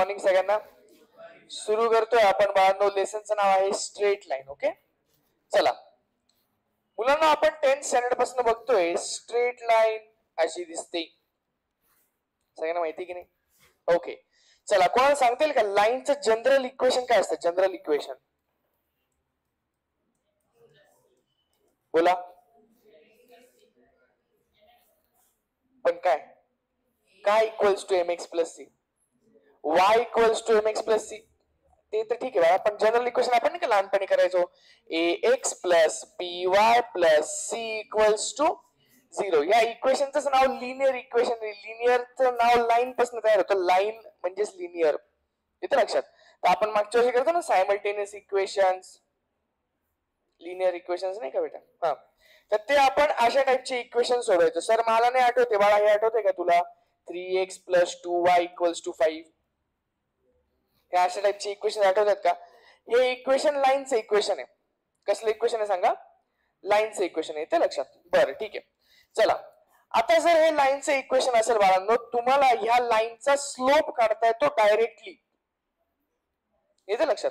Morning सगळ्यांना. सुरू करतोय आपण बाळांनो. लेसनचं नाव आहे स्ट्रेट लाईन. ओके चला मुलांना, आपण 10th स्टँडर्ड पासून बघतोय स्ट्रेट लाईन अशी दिसते. सगळ्यांना माहिती की नाही? ओके चला, कोणाला सांगता येईल का लाईनचं जनरल इक्वेशन काय असतं? जनरल इक्वेशन बोला. पण काय? काय equals to M X plus C, Y equals to M X plus C. ते तर ठीक आहे, आपण जनरल इक्वेशन आपण नाही का लहानपणी करायचो, A X plus B Y plus C equals to 0. या इक्वेशनचं नाव लिनियर इक्वेशन आहे. लिनियरचं नाव लाईन पासून तयार होतं. लाईन म्हणजेच लिनियर. येतं लक्षात? तर आपण मागच्या वर्षी करतो ना सायमल्टेनियस इक्वेशन्स, लिनियर इक्वेशन्स नाही का बेटा? हा, तर ते आपण अशा टाइपचे इक्वेशन सोडवायचो. सर मला नाही आठवते बाळा, हे आठवते का तुला? 3x plus 2y equals to 5. हे अशा टाइपचे इक्वेशन आठवतात का? हे इक्वेशन लाईनचं इक्वेशन आहे. कसलं इक्वेशन आहे सांगा? लाईनचं इक्वेशन आहे. ते लक्षात? बरं ठीक आहे चला. आता जर हे लाईनचं इक्वेशन असेल बाळांनो, तुम्हाला ह्या लाईनचा स्लोप काढता येतो डायरेक्टली. येते लक्षात?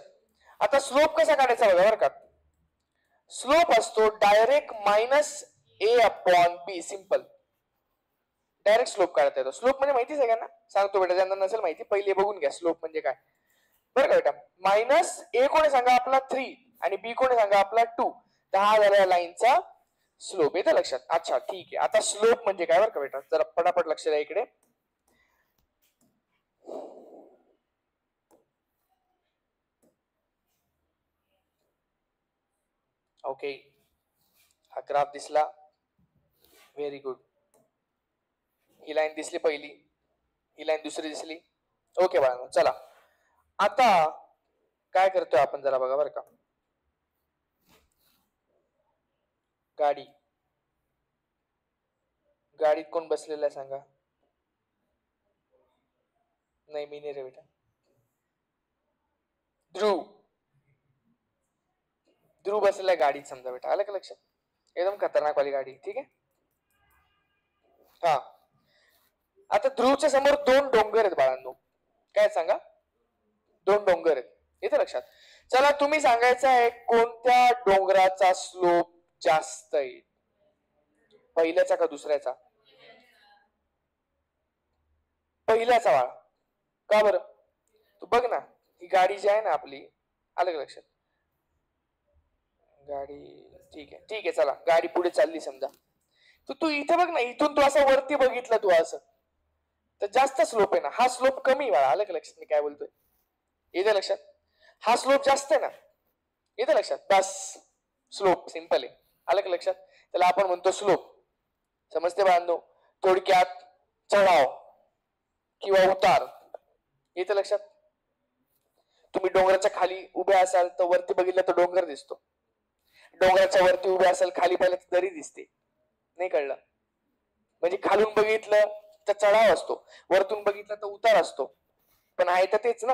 आता स्लोप कसा काढायचा बघा बरं का. स्लोप असतो डायरेक्ट मायनस ए अपॉन बी. सिंपल डायरेक्ट स्लोप काढता येतो. स्लोप म्हणजे माहिती सगळ्यांना? सांगतो बेटा, ज्यांना नसेल माहिती पहिले बघून घ्या स्लोप म्हणजे काय. बरं का बेटा? मायनस ए कोणी सांगा आपला 3 आणि बी कोणी सांगा आपला 2. तर हा झाला लाईनचा स्लोप. येतं लक्षात? अच्छा ठीक आहे. आता स्लोप म्हणजे काय बरं का बेटा, जरा पटापट लक्ष द्या इकडे. ओके हा ग्राफ दिसला, व्हेरी गुड. ही लाईन दिसली पहिली, ही लाईन दुसरी दिसली. ओके बाळांनो चला, आता काय करतोय आपण जरा बघा बरं का. गाडी, गाडीत कोण बसलेला आहे सांगा? नाही मी नाही रे बेटा. ध्रुव, ध्रुव बसलेला आहे गाडीत समजा बेटा. आलं का लक्षात? एकदम खतरनाक वाली गाडी. ठीक आहे. हा, आता ध्रुवच्या समोर 2 डोंगर आहेत बाळांनो. काय सांगा? 2 डोंगर आहेत. येतं लक्षात? चला तुम्ही सांगायचं आहे कोणत्या डोंगराचा स्लोप जास्त आहे, पहिल्याचा का दुसऱ्याचा? पहिल्याचा बाळा. का बरं? तू बघ ना, ही गाडी जी आहे ना आपली, आलं का लक्षात? गाडी ठीक आहे ठीक आहे चला, गाडी पुढे चालली समजा. तू इथे बघ ना, इथून तू असं वरती बघितलं तू असं, तर जास्त स्लोप आहे ना. हा स्लोप कमी बाळा. आलं का लक्षात मी काय बोलतोय? येतं लक्षात? हा स्लोप जास्त आहे ना. येतं लक्षात? बस स्लोप सिंपल आहे. आलं का लक्षात? त्याला आपण म्हणतो स्लोप. समजते बांधो? थोडक्यात चढाव किंवा उतार. येतं लक्षात? तुम्ही डोंगराच्या खाली उभे असाल तर वरती बघितलं तर डोंगर दिसतो. डोंगराच्या वरती उभे असाल खाली पाहिलं तर दरी दिसते. नाही कळलं? म्हणजे खालून बघितलं तर चढाव असतो, वरतून बघितलं तर उतार असतो. पण आहे तर तेच ना.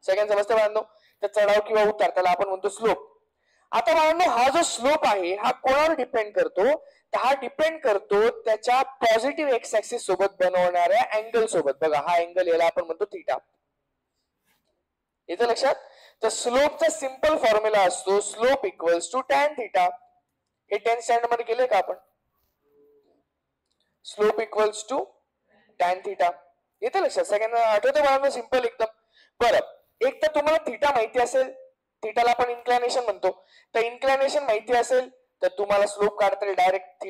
सगळ्यांना समजतं बांधव? तर चढाव किंवा उतार त्याला आपण म्हणतो स्लोप. आता बाळांनो हा जो स्लोप आहे हा कोणावर डिपेंड करतो? तर हा डिपेंड करतो त्याच्या पॉझिटिव्ह एक्स ऍक्सिस सोबत बनवणाऱ्या अँगल सोबत. बघा हा अँगल याला आपण म्हणतो थीटा. येतं लक्षात? तर स्लोपचा सिंपल फॉर्म्युला असतो slope equals to tan theta. हे 10th स्टँडर्ड मध्ये केलंय का आपण? Slope equals to tan theta. येतं लक्षात? सगळ्यांना आठवतं बाळांनो? सिंपल एकदम. बरं, एक तर तुम्हाला थीटा माहिती असेल, थीटाला आपण इन्क्लायनेशन म्हणतो. तर इन्क्लायनेशन माहिती असेल तर तुम्हाला स्लोप काढता येईल डायरेक्ट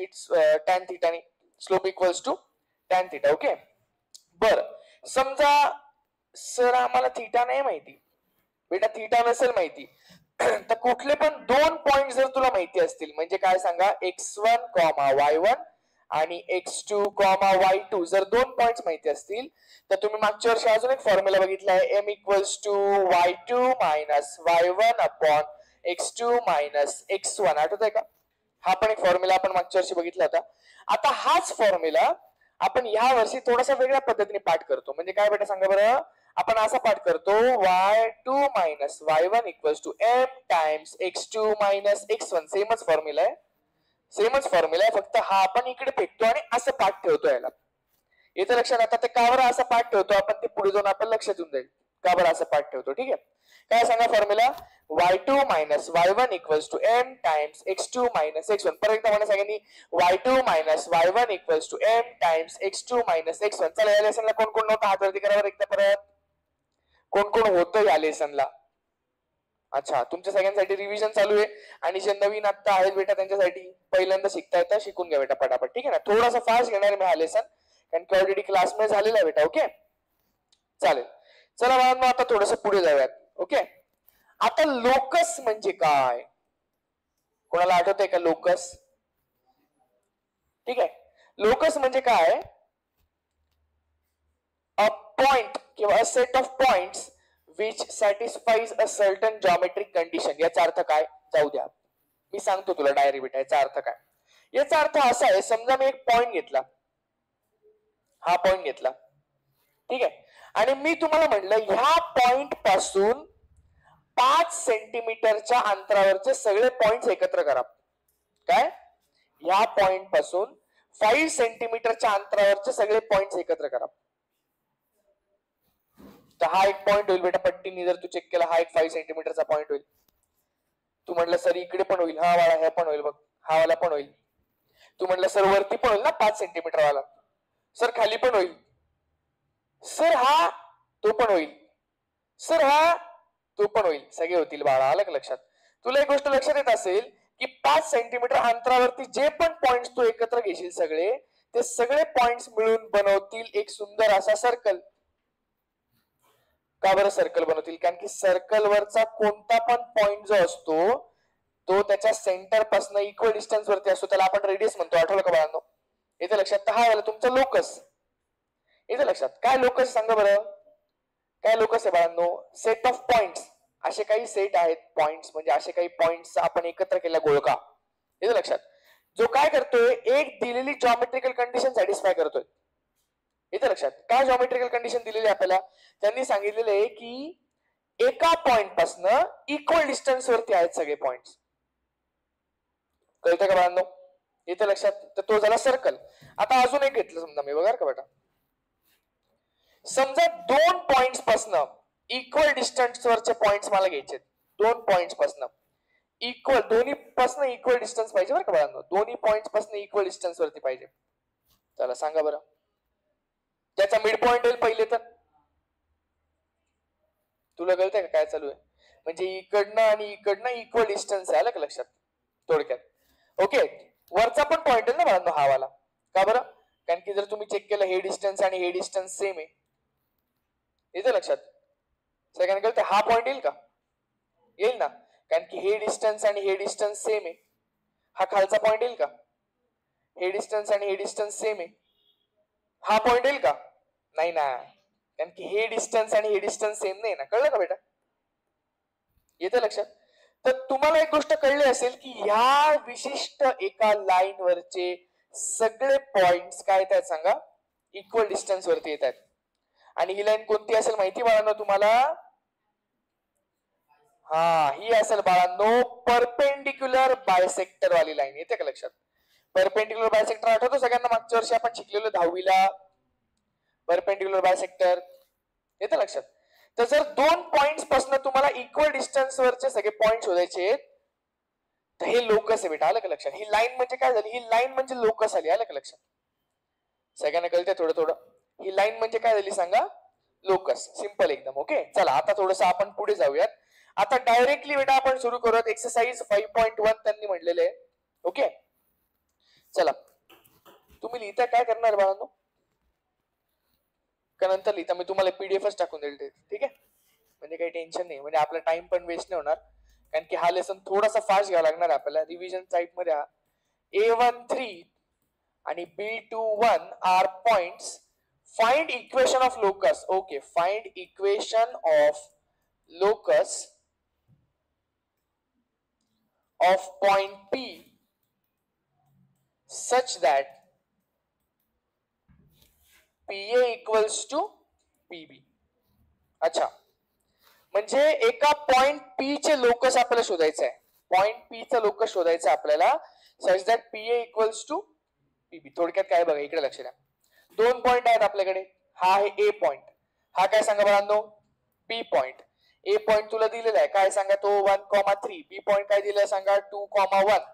टॅन थीटाने. Slope equals to tan theta. Okay बरं, समजा सर आम्हाला थीटा नाही माहिती बेटा, थीटा नसेल माहिती तर कुठले पण 2 पॉइंट जर तुला माहिती असतील, म्हणजे काय सांगा, x1, y1 आणि x2, y2 जर 2 पॉइंट्स माहिती असतील तर तुम्ही मागच्या वर्षी अजून एक फॉर्म्युला बघितला आहे, m equals to y2 minus y1 upon x2 minus x1. आठवतंय का? हा पण एक फॉर्म्युला आपण मागच्या वर्षी बघितला होता. आता हाच फॉर्म्युला आपण ह्या वर्षी थोडासा वेगळ्या पद्धतीने पाठ करतो. म्हणजे काय बेटा सांगा बरं? आपण असा पाठ करतो y2 minus y1 equals to m times x2 minus x1. सेमच फॉर्म्युला आहे, सेमच फॉर्म्युला आहे, फक्त हा आपण इकडे फेकतो आणि असं पाठ ठेवतो याला. येतं लक्षात? आता ते का बरं असं पाठ ठेवतो आपण ते पुढे जाऊन आपण लक्षात येऊन जाईल का बरं असं पाठ ठेवतो? ठीक आहे, काय सांगा formula? y2 minus y1 equals to m times x2 minus x1. परत एकदा म्हणा सगळ्यांनी, y2 minus y1 equals to m times x2 minus x1. चला या लेसनला कोण कोण नव्हतं हात वरती करा बरं एकदा परत. कोण कोण होतं या लेसनला? अच्छा, तुमच्या सगळ्यांसाठी रिव्हिजन चालू आहे आणि जे नवीन आता आहेत बेटा त्यांच्यासाठी पहिल्यांदा शिकता येतं, शिकून घ्या बेटा पटापट. ठीक आहे ना, थोडासा फास्ट घेणार मी हा लेसन कारण की ऑलरेडी क्लासमध्ये झालेला आहे बेटा. ओके चालेल, चला बाळांनो आता थोडस पुढे जाऊयात. ओके, आता लोकस म्हणजे काय? कोणाला आठवतंय का लोकस? ठीक आहे, लोकस म्हणजे काय? अ पॉइंट किंवा a set of points which satisfies a certain geometric condition. याचा अर्थ काय? जाऊ द्या, मी सांगतो तुला डायरी बेटा याचा अर्थ काय. याचा अर्थ असा आहे, समजा मी एक पॉइंट घेतला, हा पॉइंट घेतला, ठीक आहे, आणि मी तुम्हाला म्हटलं ह्या पॉइंट पासून 5 सेंटीमीटरच्या अंतरावरचे सगळे पॉइंट्स एकत्र करा. काय? ह्या पॉइंट पासून 5 सेंटीमीटरच्या अंतरावरचे सगळे पॉइंट्स एकत्र करा. तर हा एक पॉइंट होईल बेटा पट्टीने जर तू चेक केला, हा एक 5 सेंटीमीटरचा पॉइंट होईल. तू म्हटलं सर इकडे पण होईल, हा वाला हे पण होईल बघ, हा वाला पण होईल. तू म्हटलं सर वरती पण होईल ना 5 सेंटीमीटर वाला, सर खाली पण होईल, सर हा तो पण होईल, सर हा तो पण होईल, सगळे होतील बाळा. आलं का लक्षात? तुला एक गोष्ट लक्षात येत असेल की 5 सेंटीमीटर अंतरावरती जे पण पॉइंट्स तू एकत्र घेशील सगळे, ते सगळे पॉइंट्स मिळून बनवतील एक सुंदर असा सर्कल. का बरं सर्कल बनवतील? कारण की सर्कल वरचा कोणता पण पॉइंट जो असतो तो त्याच्या सेंटर पासून इक्वल डिस्टन्स वरती असतो, त्याला आपण रेडियस म्हणतो. आठवलं का बाळांनो? इथे लक्षात. तर हा झाला तुमचा लोकस. इथे लक्षात. काय लोकस सांगा बरं, काय लोकस आहे बाळांनो? Set of points. असे काही सेट आहेत पॉइंट्स, म्हणजे असे काही पॉइंट्स आपण एकत्र केला गोळका. इथे लक्षात. जो काय करतोय, एक दिलेली जॉमेट्रिकल कंडिशन सॅटिस्फाय करतोय. इथे लक्षात. काय जॉमेट्रिकल कंडिशन दिलेली आपल्याला? त्यांनी सांगितलेलं आहे की एका पॉइंट पासून इक्वल डिस्टन्स वरती आहेत सगळे पॉइंट्स. कळतं का बाळांनो? इथे लक्षात. तर तो झाला सर्कल. आता अजून एक घेतलं समजा मी, बघा का बेटा, समजा 2 पॉइंट्स पासून इक्वल डिस्टन्स वरचे पॉइंट्स मला घ्यायचे. 2 पॉइंट्स पासून इक्वल, दोन्ही पासून इक्वल डिस्टन्स पाहिजे बरं का बाळांनो. दोन्ही पॉइंट्स पासून इक्वल डिस्टन्स वरती पाहिजे. चला सांगा बरं, त्याचा मिड पॉइंट होईल पहिले तर. तुला कळतंय का काय चालू आहे? म्हणजे इकडनं आणि इकडनं इक्वल डिस्टन्स आहे. आलं का लक्षात? थोडक्यात. ओके, वरचा पण पॉइंट आहे ना बाळांनो हा वाला. का बरं? कारण की जर तुम्ही चेक केलं हे डिस्टन्स आणि हे डिस्टन्स सेम आहे. इथे लक्षात. सगळ्यांना कळतं हा पॉइंट येईल का? येईल ना, कारण की हे डिस्टन्स आणि हे डिस्टन्स सेम आहे. हा खालचा पॉइंट येईल का? हे डिस्टन्स आणि हे डिस्टन्स सेम आहे. हा पॉइंट येईल का? नाही ना, कारण की हे डिस्टन्स आणि हे डिस्टन्स सेम नाही ना. कळलं का बेटा? येतं लक्षात. तर तुम्हाला एक गोष्ट कळली असेल की ह्या विशिष्ट एका लाईन वरचे सगळे पॉइंट्स काय येतात सांगा? इक्वल डिस्टन्स वरती येतात. आणि ही लाईन कोणती असेल माहिती बाळांनो तुम्हाला? हा, ही असेल बाळांनो परपेंडिक्युलर बायसेक्टर वाली लाईन. येते का लक्षात? परपेंडिक्युलर बायसेक्टर आठवतो सगळ्यांना? मागच्या वर्षी आपण शिकलेलो 10वीला परपेंडिक्युलर बायसेक्टर. येतं लक्षात. तर जर 2 पॉइंट्स पासून तुम्हाला इक्वल डिस्टन्स वरचे सगळे पॉइंट शोधायचे, तर हे लोकस आहे बेटा. आलं का लक्षात? ही लाईन म्हणजे काय झाली? ही लाईन म्हणजे लोकस आली. आलं का लक्षात? सगळ्यांना कळतंय थोडं थोडं? ही लाईन म्हणजे काय झाली सांगा? लोकस. सिंपल एकदम. ओके, चला आता थोडस आपण पुढे जाऊयात. आता डायरेक्टली बेटा आपण सुरू करूयात. एक्सरसाइज 5.1 त्यांनी म्हटलेले आहे. ओके, चला तुम्ही लिहिता काय करणार बाळांनो? का नंतर लिहिता? मी तुम्हाला पीडीएफच टाकून देईल. ठीक आहे, म्हणजे काही टेन्शन नाही, म्हणजे आपला टाइम पण वेस्ट नाही होणार. कारण की हा लेसन थोडासा फास्ट घ्यावा लागणार आपल्याला. रिव्हिजन टाइप मध्ये A13 आणि B21 are points. Find equation of locus. Okay, find equation of locus of point P such that PA equals to PB. अच्छा, म्हणजे एका पॉइंट P चे लोकस आपल्याला शोधायचं आहे. पॉइंट P चा लोकस शोधायचं आपल्याला such that PA equals to PB. थोडक्यात काय बघा, इकडे लक्ष द्या. 2 पॉइंट आहेत आपल्याकडे. हा आहे A पॉइंट. हा काय सांगा बाळांनो? बी पॉइंट. ए पॉइंट तुला दिलेला आहे काय सांगा तो 1,3. बी पॉइंट काय दिलेला सांगा 2,1.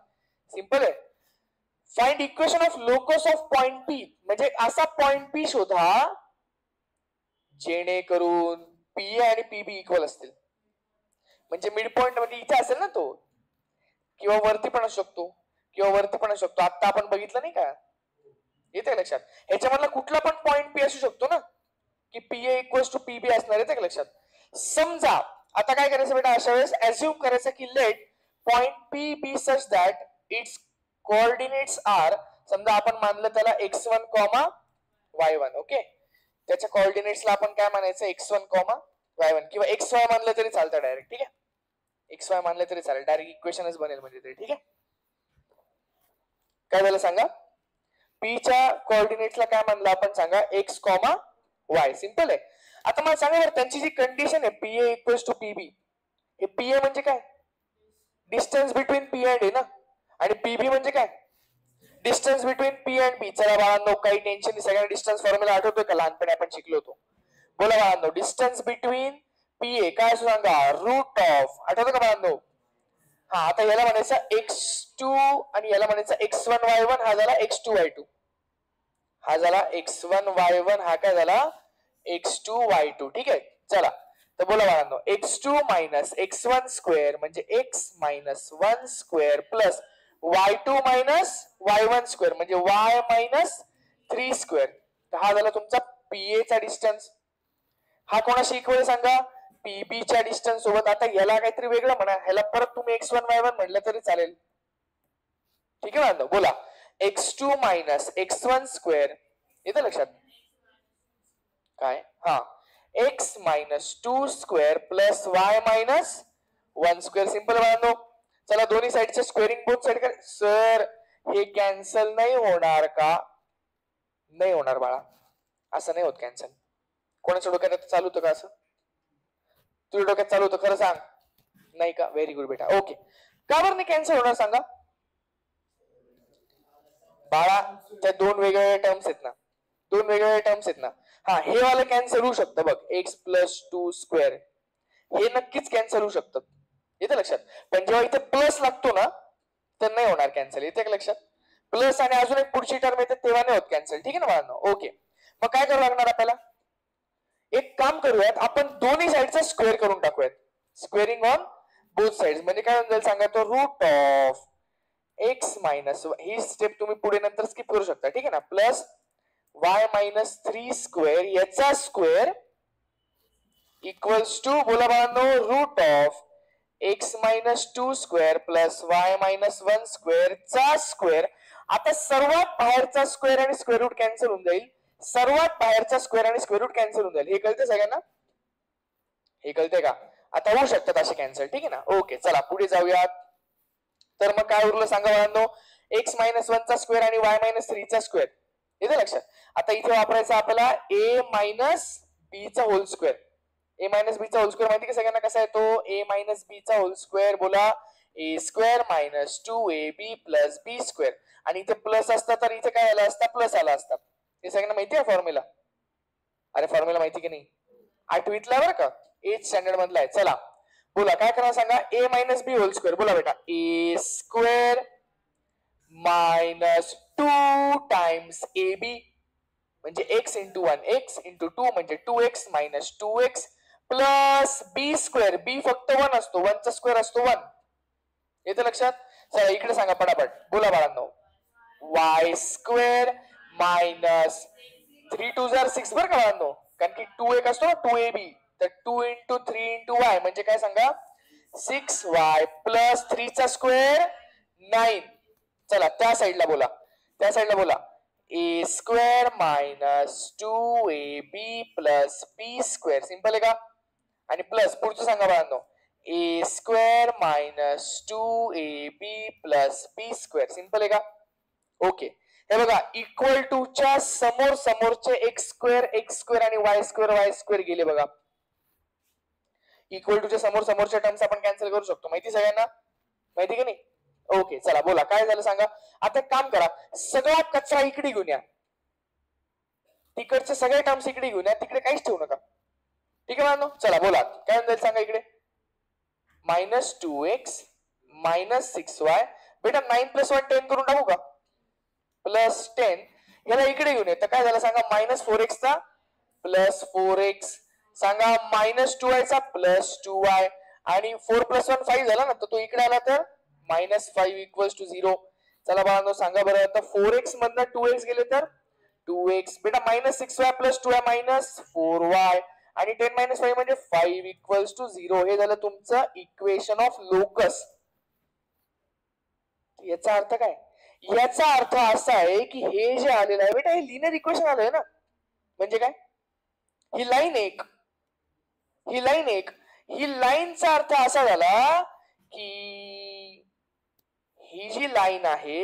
सिंपल आहे. Find equation of locus of point P. म्हणजे असा पॉइंट पी शोधा जेणेकरून पी आणि पीबी इक्वल असतील. म्हणजे मिड पॉइंट मध्ये इथे असेल ना तो, किंवा वरती पण असू शकतो, किंवा वरती पण असू शकतो. आता आपण बघितलं नाही का, येते लक्षात. ह्याच्यामधला कुठला पण पॉइंट पी असू शकतो ना, की P A equals to P B असणार. येते का लक्षात. समजा आता काय करायचं बेटा, अशा वेळेस अज्युम करायचं की let point P be such that its coordinates are. समजा आपण मानलं त्याला x1, y1. ओके, त्याच्या कोऑर्डिनेट्सला आपण काय मानायचं x1, y1 किंवा xy मानलं तरी चालतं डायरेक्ट. ठीक आहे, xy मानलं तरी चालेल, डायरेक्ट इक्वेशनच बनेल म्हणजे ते. ठीक आहे, काय झालं सांगा. पी च्या कोऑर्डिनेट्सला काय मानलं आपण सांगा x, y. सिंपल आहे. आता मला सांगा त्यांची जी कंडिशन आहे P A equals to P B, हे पी ए म्हणजे काय, distance between P and A ना, आणि पीबी म्हणजे काय, distance between P and B. चला बाळांनो, काही टेन्शन नाही, सगळ्यांना डिस्टन्स फॉर्म्युला आठवतोय का, लहानपणी आपण शिकलो होतो. बोला बाळांनो, डिस्टन्स बिटवीन पी ए काय असं सांगा, रूट ऑफ. आठवतं का बाळांनो. हा, आता याला म्हणायचं x2 आणि याला म्हणायचं x1 y1. हा झाला x2 y2. हा झाला x1 y1. हा काय झाला x2 y2. ठीक आहे, चला तर बोला बाळांनो, x2 मायनस x1 स्क्वेअर म्हणजे x minus 1 square plus y2 minus y1 square म्हणजे y मायनस 3 स्क्वेअर. हा झाला तुमचा पीए चा डिस्टन्स. हा कोणाशी इक्वल सांगा, पीबी च्या डिस्टन्स सोबत. आता याला काहीतरी वेगळं म्हणा, ह्याला परत तुम्ही x1 y1 म्हटलं तरी चालेल. ठीक आहे बाळांनो, बोला x2 मायनस x1 स्क्वेअर. येतं लक्षात काय, हा x minus 2 square plus y minus 1 square. Simple बाळांनो. चला दोन्ही साईडचे स्क्वेअरिंग बोथ साइड कर. सर हे कॅन्सल नाही होणार का, नाही होणार बाळा, असं नाही होत कॅन्सल. कोणाच्या डोक्यात चालू होतं का असं, तुझ्या डोक्यात चालू होतं खरं सांग, नाही का. व्हेरी गुड बेटा. ओके, का बरं नाही कॅन्सल होणार सांगा बाळा. त्या दोन वेगवेगळ्या टर्म्स आहेत ना, दोन वेगवेगळ्या टर्म्स आहेत ना. हा, हे वाला कॅन्सल होऊ शकतं बघ, x प्लस 2 स्क्वेअर हे नक्कीच कॅन्सल होऊ शकतं. येतं लक्षात. पण जेव्हा इथे प्लस लागतो ना तर नाही होणार कॅन्सल. येते का लक्षात. प्लस आणि अजून एक पुढची टर्म येते तेव्हा नाही होत कॅन्सल. ठीक आहे ना बाळांनो. ओके, मग काय करावं लागणार आपल्याला, एक काम करूयात, आपण दोन्ही साईडचा स्क्वेअर करून टाकूयात. स्क्वेअरिंग ऑन बोथ साइड्स म्हणजे काय होईल सांगा, तो रूट ऑफ x मायनस, ही स्टेप तुम्ही पुढे नंतर स्किप करू शकता. ठीक आहे ना. प्लस y मायनस 3 स्क्वेअर याचा स्क्वेअर इक्वल्स टू, बोला बाळांनो, root of x minus 2 square plus y minus 1 square चा स्क्वेअर. आता सर्वात बाहेरचा स्क्वेअर आणि स्क्वेअर रूट कॅन्सल होऊन जाईल. सर्वात बाहेरचा स्क्वेअर आणि स्क्वेअर रूट कॅन्सल होऊन जाईल. हे कळतं सगळ्यांना, हे कळतंय का. आता होऊ शकतात असे कॅन्सल. ठीक आहे ना. ओके, चला पुढे जाऊयात. तर मग काय उरलं सांगा बाळांनो, x मायनस 1 चा स्क्वेअर आणि y मायनस 3 चा स्क्वेअर. येतं लक्षात. आता इथे वापरायचं आपल्याला a मायनस b चा whole square. a minus b चा होल स्क्वेअर माहिती का सगळ्यांना कसा आहे तो, a मायनस b चा होल स्क्वेअर. बोला a square minus 2ab plus b square. आणि इथे प्लस असता तर इथे काय आला असता, प्लस आला असता. हे सगळ्यांना माहिती आहे फॉर्म्युला. अरे फॉर्म्युला माहिती की नाही, आठवीतला बरं का, 8th स्टँडर्ड मधला आहे. चला बोला काय करा सांगा, a minus B whole square. बोला बेटा, a square minus 2 times ab म्हणजे x इंटू 1, x इंटू 2 म्हणजे 2x minus 2x plus b square. b फक्त 1 असतो, 1 चा स्क्वेअर असतो 1. येतं लक्षात. चला इकडे सांगा पटापट. बोला बाळांनो, y स्क्वेअर मायनस 3 2 6 बरं का बाळांनो, कारण की 2 एक असतो ना 2ab, तर 2 इंटू 3 इंटू y म्हणजे काय सांगा 6y प्लस 3 चा स्क्वेअर 9. चला त्या साईडला बोला, त्या साईडला बोला, a square minus 2ab plus b square. Simple आहे का. आणि प्लस पुढचं सांगा बाळांनो, a square minus 2ab plus b square. Simple आहे का. ओके, हे बघा इक्वल टू च्या समोर समोरचे x स्क्वेअर आणि y स्क्वेअर गेले बघा. इक्वल टू च्या समोर समोरच्या टर्म्स आपण कॅन्सल करू शकतो. माहिती सगळ्यांना, माहिती की नाही. ओके, चला बोला काय झालं सांगा. आता काम करा, सगळा कचरा इकडे घेऊन या, तिकडचे सगळे टर्म्स इकडे घेऊन या, तिकडे काहीच ठेवू नका. ठीक आहे बाळांनो, चला बोला काय म्हणता सांगा इकडे. -2x -6y. बेटा 9 + 1 10 करून टाकू का? +10 याला इकडे घेऊन येतं काय झालं सांगा. -4x चा +4x सांगा. -2y चा +2y आणि 4 + 1 5 झाला ना, तर तो इकडे आला तर -5 = 0. चला बाळांनो सांगा बरं. आता 4x मधनं 2x गेले तर 2x. बेटा -6y + 2y -4y आणि 10 - 5 म्हणजे 5 = 0. हे झालं तुमचं इक्वेशन ऑफ लोकस. याचा अर्थ काय? याचा अर्थ असा आहे की हे जे आलेलं आहे बेटा हे लिनियर इक्वेशन आलंय ना. म्हणजे काय? ही लाईन एक, ही लाईन एक, ही लाईनचा अर्थ असा झाला की ही जी लाईन आहे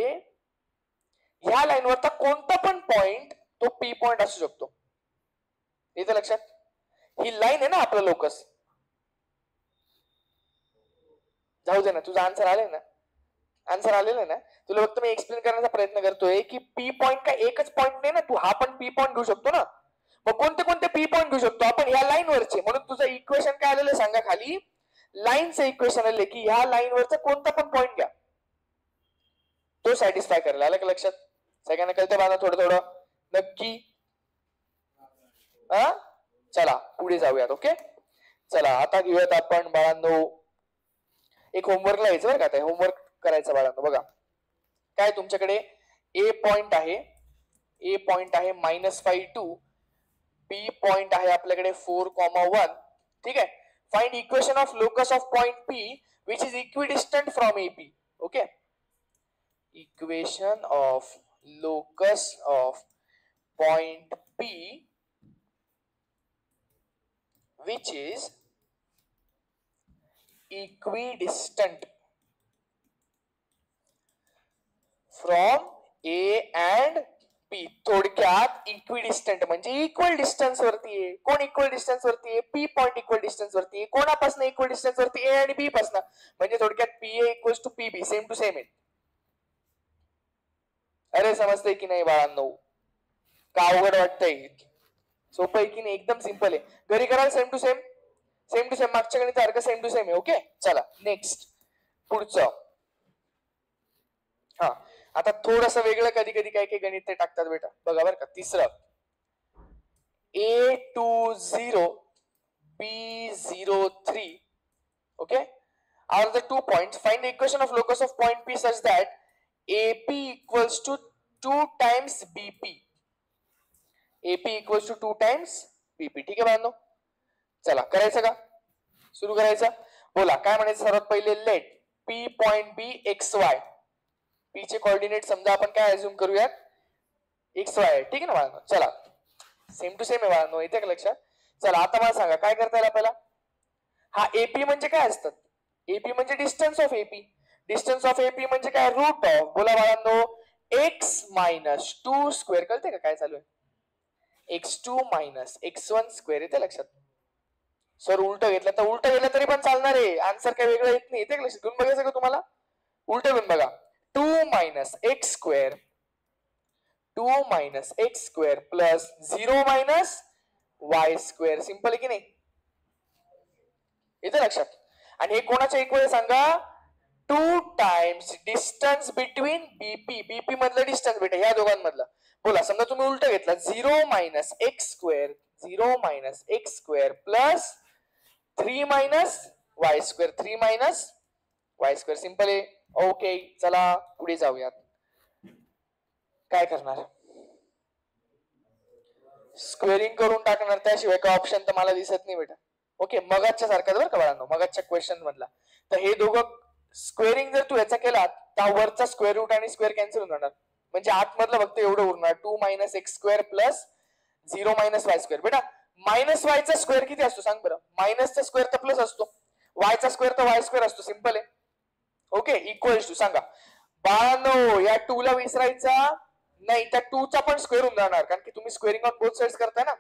ह्या लाईनवरचा कोणता पण पॉइंट तो पी पॉइंट असू शकतो. येतं लक्षात? ही लाईन आहे ना आपलं लोकस. जाऊ दे ना, तुझा आन्सर आलाय ना, आन्सर आलेला आहे ना. तुला फक्त मी एक्सप्लेन करण्याचा प्रयत्न करतोय की पी पॉइंट का एकच पॉइंट नाही ना, तू हा पण पी पॉइंट घेऊ शकतो ना. मग कोणते कोणते पी पॉइंट घेऊ शकतो आपण? ह्या लाईन वरचे. म्हणून तुझं इक्वेशन काय आलेलं सांगा खाली. लाईनचं इक्वेशन आले की ह्या लाईन वरचा कोणता पण पॉइंट घ्या, तो सॅटिस्फाय करायला. आलं का लक्षात? सगळ्यांना कळतं बाळा थोडं थोडं नक्की? चला पुढे जाऊयात. ओके चला आता घेऊयात आपण बाळांनो एक होमवर्कला यायचं बरं का. आता होमवर्क करायचं बाळांनो. बघा काय तुमच्याकडे ए पॉइंट आहे, ए पॉइंट आहे -5 2, बी पॉइंट आहे आपल्याकडे 4,1. ठीक आहे. Find equation of locus of point P which is equidistant from AP. Okay equation of locus of point P which is equidistant from A and P. थोडक्यात इक्विडिस्टंट म्हणजे इक्वल डिस्टन्स वरती आहे. कोण इक्वल डिस्टन्स वरती आहे? P point equal distance वरती आहे. कोणापासून equal distance वरती? ए आणि बी पासून. म्हणजे थोडक्यात P A equals to P B, same to same आहे. अरे समजतंय की नाही बाळांनो? का अवघड वाटतंय? सोपं आहे की नाही? एकदम सिंपल आहे. घरी कराल same to same, same to same. मागच्या गणितासारखं सेम टू सेम आहे. ओके चला नेक्स्ट पुढचं. हा आता थोडस वेगळं कधी कधी काय काय गणित ते टाकतात बेटा. बघा बरं का. तिसरं A20 B03. Okay are the 2 points. Find the equation of locus of point P such that AP equals to 2 times BP. AP equals to 2 times BP. ठीक आहे बाळांनो? चला करायचं का? सुरू करायचं. बोला काय म्हणायचं सर्वात पहिले. Let P point B XY. P चे कोऑर्डिनेट समजा आपण काय अज्युम करूयात XY. ठीक आहे ना बाळांनो? चला सेम टू सेम आहे बाळांनो. येते का लक्षात? चला आता मला सांगा काय करता येईल आपल्याला. हा AP म्हणजे काय असतात? AP म्हणजे distance of AP. Distance of AP म्हणजे काय? Root of. बोला बाळांनो x - 2 स्क्वेअर. कळते का काय चालू आहे? x2 - x1 square. येते लक्षात? सर उलट घेतलं तर उलट गेलं तरी पण चालणार आहे. आन्सर काय वेगळं येत नाही. येते लक्षात? घेऊन बघायचं का तुम्हाला? उलट घेऊन बघा. 2 - x square 2 - x square plus 0 - y square. Simple आहे की नाही? येते लक्षात? आणि हे कोणाच्या इक्वल आहे सांगा? 2 times distance between BP. BP मधलं डिस्टन्स बेटा ह्या दोघांमधलं. बोला समजा तुम्ही उलट घेतला 0 - x square 0 - x square plus 3 - y square 3 - y square. Simple आहे. ओके चला पुढे जाऊयात. काय करणार? स्क्वेअरिंग करून टाकणार. त्याशिवाय का ऑप्शन तर मला दिसत नाही बेटा. ओके मगाच्या सारखा बरं का बाळांनो, मगाच्या क्वेश्चन मधला. तर हे दोघं स्क्वेअरिंग जर तू याचा केला तर वरचा स्क्वेअर रूट आणि स्क्वेअर कॅन्सल होऊन जाणार. म्हणजे आतमधलं फक्त एवढं उरणार 2 - x square plus 0 - y square. बेटा -y चा स्क्वेअर किती असतो सांग बरं? मायनसचा स्क्वेअर तर प्लस असतो, y चा स्क्वेअर तर y स्क्वेअर असतो. सिंपल आहे. ओके इक्वल्स टू सांगा बाळांनो. या 2 ला विसरायचा नाही. त्या 2 चा पण स्क्वेअर होऊन जाणार कारण की तुम्ही स्क्वेअरिंग ऑन बोथ साइड्स करताय ना.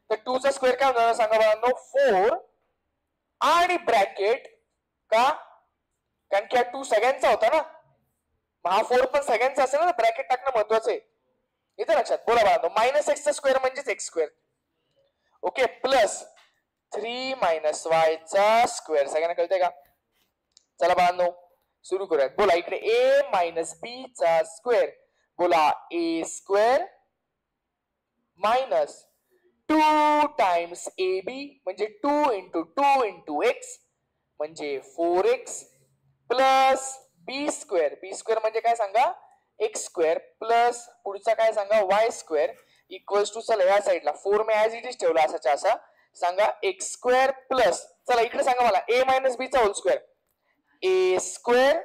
तर 2 चा स्क्वेअर काय होणार सांगा बाळांनो? 4 आणि ब्रॅकेट का? कारण की हा 2 सगळ्यांचा होता ना. हा 4 पण सगळ्यांचा असेल ना. ब्रॅकेट टाकणं महत्वाचं आहे. इथे लक्षात? बोला बाळांनो -x चा स्क्वेअर म्हणजेच x square. Okay plus 3 minus Y चा स्क्वेअर. सगळ्यांना कळतंय का? चला बाळांनो सुरू करूयात. बोला इकडे ए मायनस बी चा स्क्वेअर. बोला A square minus 2 times A B म्हणजे 2 इंटू 2 इंटू एक्स म्हणजे 4x plus B square. B square म्हणजे काय सांगा? एक्स स्क्वेअर प्लस पुढचा काय सांगा? वाय स्क्वेअर इक्वल्स टू, चला ह्या साईडला 4 मी ऍज इट इज ठेवला असाच्या असा, सांगा एक्स स्क्वेअर प्लस, चला इकडे सांगा मला ए मायनस बी चा होल स्क्वेअर. ए स्क्वेअर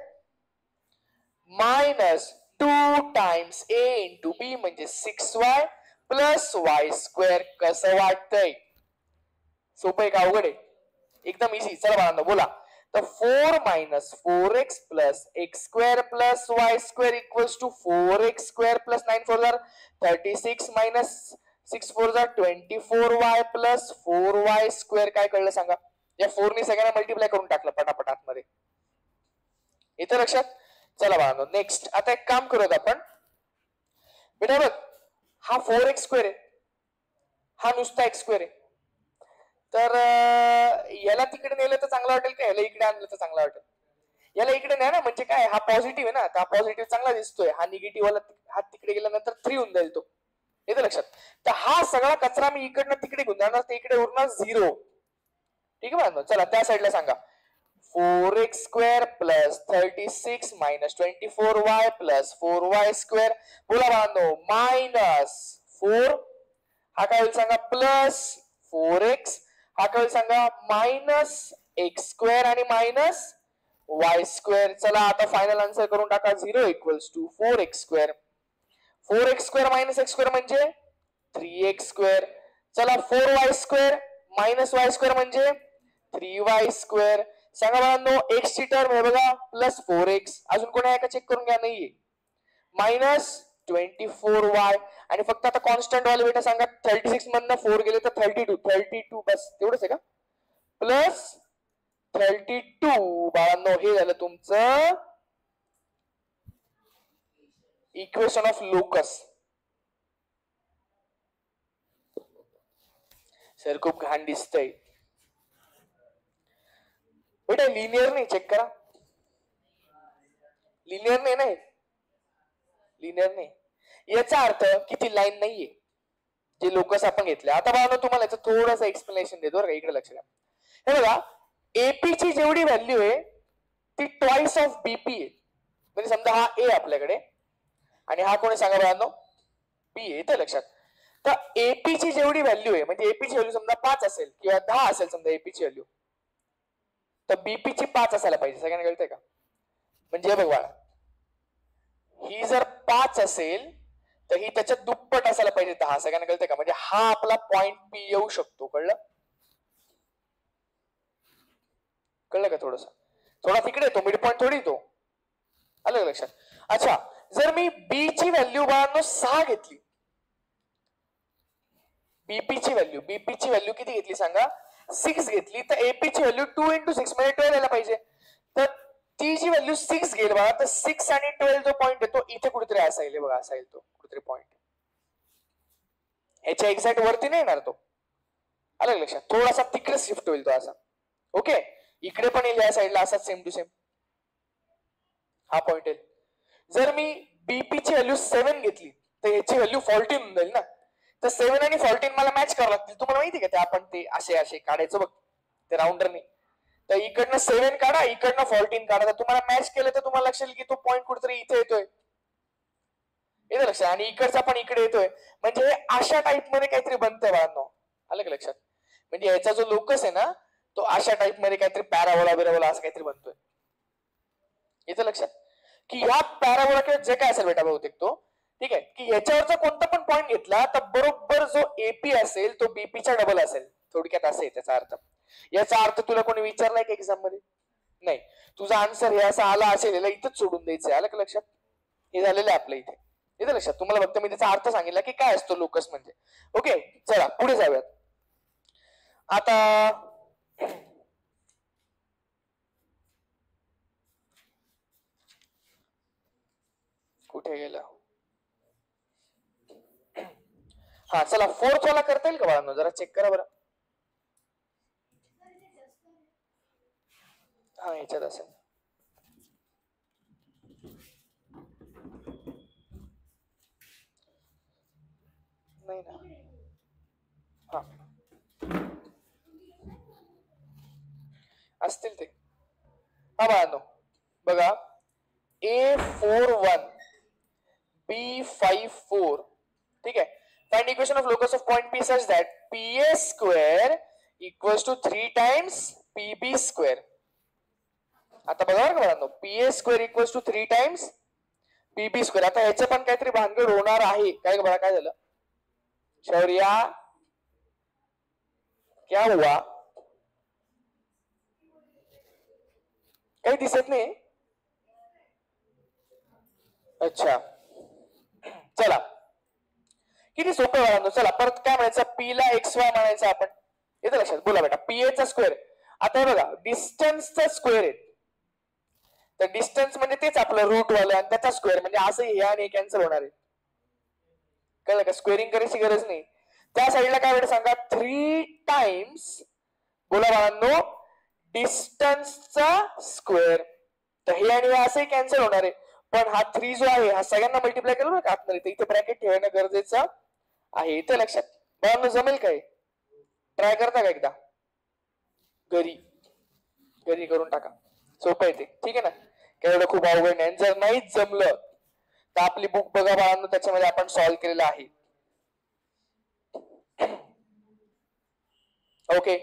मायनस 2 टाइम्स ए इंटू बी म्हणजे 6y प्लस वाय स्क्वेअर. कसं वाटतंय? सोपं आहे का अवघड आहे? एकदम इझी. चला बाळांनो बोला. तर 4 minus 4x plus X square plus Y square equals to 4x square plus 9 4 जार 36 मायनस 6 4 जार 24y प्लस 4y स्क्वेअर. काय कळलं सांगा? या 4 ने सगळ्यांना मल्टिप्लाय करून टाकलं पटापट आतमध्ये. इथं लक्षात? चला बाळांनो नेक्स्ट. आता एक काम करूयात आपण. बेटा बघ हा 4x स्क्वेअर आहे, हा नुसता एक्स स्क्वेअर आहे. तर याला तिकडे नेलं तर चांगलं वाटेल का याला इकडे आणलं तर चांगलं वाटेल? याला इकडे न्या ना, म्हणजे काय हा पॉझिटिव्ह आहे ना, हा पॉझिटिव्ह चांगला दिसतोय. हा निगेटिव्ह वाला हा तिकडे गेल्यानंतर 3 होऊन जाईल तो. येतं लक्षात? तर हा सगळा कचरा मी इकडनं तिकडे घेऊन जाणार, तर इकडे उरणार 0. ठीक आहे बाळांनो? चला त्या साईडला सांगा 4x square plus 36 minus 24y plus 4y square. बोला बाळांनो मायनस 4 हा काय होईल सांगा? प्लस 4x हा काय होईल सांगा? मायनस एक्स स्क्वेअर आणि मायनस वाय स्क्वेअर. चला आता फायनल आन्सर करून टाका. 0 equals to 4x square. 4x square minus X square म्हणजे 3x स्क्वेअर. चला 4y square minus Y square म्हणजे 3y स्क्वेअर. सांगा बाळांनो एक्स ची टर्म हे बघा प्लस 4x. अजून कोणी आहे का चेक करून घ्या? नाहीये. मायनस 24y आणि फक्त आता कॉन्स्टंट वाले बेटा सांगा 36 मधनं 4 गेले तर 32 बस तेवढंच आहे का? प्लस 32 बाळांनो हे झालं तुमचं इक्वेशन ऑफ लोकस. सर खूप घाण दिसतंय बेटा. लिनियर नाही, चेक करा. लिनियर नाही नाही, लिनियर नाही. याचा अर्थ किती लाईन नाहीये जे लोकस आपण घेतले. आता बघा तुम्हाला याचं थोडंसं एक्सप्लेनेशन देतो बरं का. इकडे लक्ष द्या. हे बघा एपी ची जेवढी व्हॅल्यू आहे ती ट्वाइस ऑफ बीपी आहे. म्हणजे समजा हा ए आपल्याकडे आणि हा कोणी सांगा बघा बी आहे. येतं लक्षात? तर एपी ची जेवढी व्हॅल्यू आहे म्हणजे एपी ची व्हॅल्यू समजा 5 असेल किंवा 10 असेल समजा एपी ची व्हॅल्यू, तर बीपी ची 5 असायला पाहिजे. सगळ्यांना कळतंय का? म्हणजे बघ बाळा ही जर 5 असेल तर ही त्याच्या दुप्पट असायला पाहिजे 10. सगळ्यांना कळतंय का? म्हणजे हा आपला पॉइंट पी येऊ शकतो. कळलं? कळलं का? थोडा तिकडे येतो, मिड पॉइंट थोडी तो. आलं लक्षात? अच्छा जर मी बी ची व्हॅल्यू बाळांनो 6 घेतली, बीपी ची व्हॅल्यू किती घेतली सांगा? 6 घेतली, तर एपी ची व्हॅल्यू 2 into 6 म्हणजे 12 यायला पाहिजे. तर ती जी व्हॅल्यू 6 घेईल बघा, तर 6 आणि 12 जो पॉइंट येतो इथे कुठेतरी असाईल बघा, असाईल तो कुठेतरी पॉइंट. याच्या एक्झॅक्ट वरती नाही येणार तो. आलं लक्षात? थोडासा तिकडे शिफ्ट होईल तो असा. ओके इकडे पण येईल या साईडला असा सेम टू सेम हा पॉइंट येईल. जर मी बीपी ची व्हॅल्यू 7 घेतली तर याची व्हॅल्यू 14 होऊन जाईल ना. तर 7 आणि 14 मला मॅच करावं लागतील. तुम्हाला माहिती का ते आपण ते असे काढायचं बघ ते राऊंडरने. तर इकडनं 7 काढा, इकडनं 14 काढा, तर तुम्हाला मॅच केलं तर तुम्हाला लक्षात येईल की तो पॉइंट कुठेतरी इथे येतोय. येतं लक्षात? आणि इकडचा पण इकडे येतोय. म्हणजे अशा टाइप मध्ये काहीतरी बनतंय बाळांनो. आलं का लक्षात? म्हणजे याचा जो लोकस आहे ना तो अशा टाइप मध्ये काहीतरी पॅराबोला बिराबोला असं काहीतरी बनतोय. येतं लक्षात? की ह्या पॅराबोला किंवा जे काय असेल बेटा बहुतेक तो, ठीक आहे, की याच्यावरचा कोणता पण पॉइंट घेतला तर बरोबर जो एपी असेल तो बीपीच्या डबल असेल. थोडक्यात असेल त्याचा अर्थ. याचा अर्थ तुला कोणी विचारलाय का एक्झाम मध्ये? नाही. तुझा आन्सर हे असा आला असेल याला इथंच सोडून द्यायचं. आलं का लक्षात? हे झालेलं आहे आपल्या इथे. येतं लक्षात? तुम्हाला फक्त मी त्याचा अर्थ सांगितला की काय असतो लोकस म्हणजे. ओके चला पुढे जाऊयात. आता कुठे गेला? हा चला फोर्थ वाला करता येईल का बाळांनो? जरा चेक करा बरं. हा ह्याच्यात असेल. नाही ना. हा असतील ते. हा बाळांनो बघा, A41 B54 ठीक आहे. Find equation of locus of point P such that PS square equals to 3 times PB square. आता बघा बरं बाळांनो, PS square equals to 3 times PB square. आता ह्याचं पण काहीतरी भानगड होणार आहे. काय बघा काय झालं शौर्या, क्या हुआ? काही दिसत नाही. अच्छा चला, किती सोपं बाळांनो. चला परत काय म्हणायचं, पी ला XY म्हणायचं आपण. येतं लक्षात? बोला बेटा. PA चा स्क्वेअर. आता बघा डिस्टन्सचा स्क्वेअर आहे, तर डिस्टन्स म्हणजे तेच आपलं रूट वालं आणि त्याचा स्क्वेअर, म्हणजे असं हे आणि कॅन्सल होणार आहे. कळलं का? स्क्वेअरिंग करायची गरज नाही. त्या साईडला काय वेळ सांगा, 3 टाइम्स बोला बाळांनो डिस्टन्सचा स्क्वेअर. तर हे आणि हे असंही कॅन्सल होणार आहे, पण हा 3 जो आहे हा सगळ्यांना मल्टिप्लाय केलं ना का आतमध्ये, तर इथे ब्रॅकेट ठेवणं गरजेचं आहे. इथे लक्षात बाळांनो जमेल काय? ट्राय करता का एकदा घरी? घरी करून टाका, सोपं आहे ते. ठीक आहे ना? काय एवढं खूप अवघड नाही. जर नाहीच जमलं तर आपली बुक बघा बाळांनो, त्याच्यामध्ये आपण सॉल्व्ह केलेलं आहे. ओके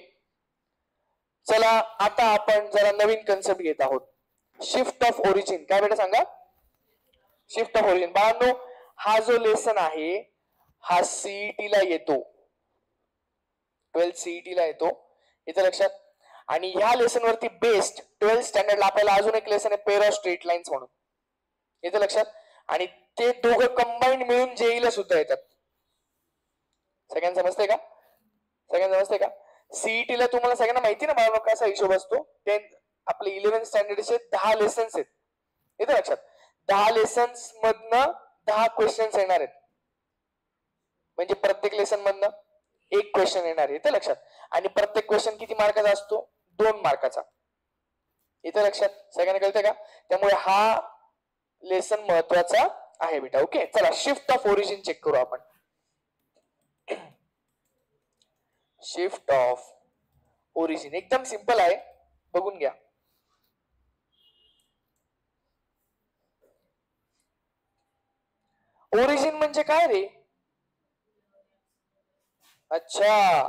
चला, आता आपण जरा नवीन कन्सेप्ट घेत आहोत, शिफ्ट ऑफ ओरिजिन. काय बेटा सांगा? Shift of origin. बाळांनो हा जो लेसन आहे हा सीईटी ला येतो, 12 सीईटी ला येतो. इथं लक्षात. आणि ह्या लेसन वरती बेस्ड 12 स्टँडर्डला आपल्याला अजून एक लेसन आहे, पेअर ऑफ स्ट्रेट लाईन्स म्हणून. इथं लक्षात. आणि ते दोघं कंबाईंड मिळून जेईला सुद्धा येतात. सगळ्यांना समजतंय का? सगळ्यांना समजतंय का? सीईटी ला तुम्हाला सगळ्यांना माहिती ना बाळांनो कसा हिशोब असतो. आपले 11 स्टँडर्डचे 10 लेसन्स आहेत. येतं लक्षात. 10 लेसन्स मधनं 10 क्वेश्चन्स येणार आहेत, म्हणजे प्रत्येक लेसन मधनं एक क्वेश्चन येणार आहे. येतं लक्षात. आणि प्रत्येक क्वेश्चन किती मार्काचा असतो? 2 मार्काचा. इथं लक्षात. सगळ्यांना कळतंय का? त्यामुळे हा लेसन महत्वाचा आहे बेटा. ओके चला, शिफ्ट ऑफ ओरिजिन चेक करू आपण. शिफ्ट ऑफ ओरिजिन एकदम सिंपल आहे, बघून घ्या. ओरिजिन म्हणजे काय रे? अच्छा,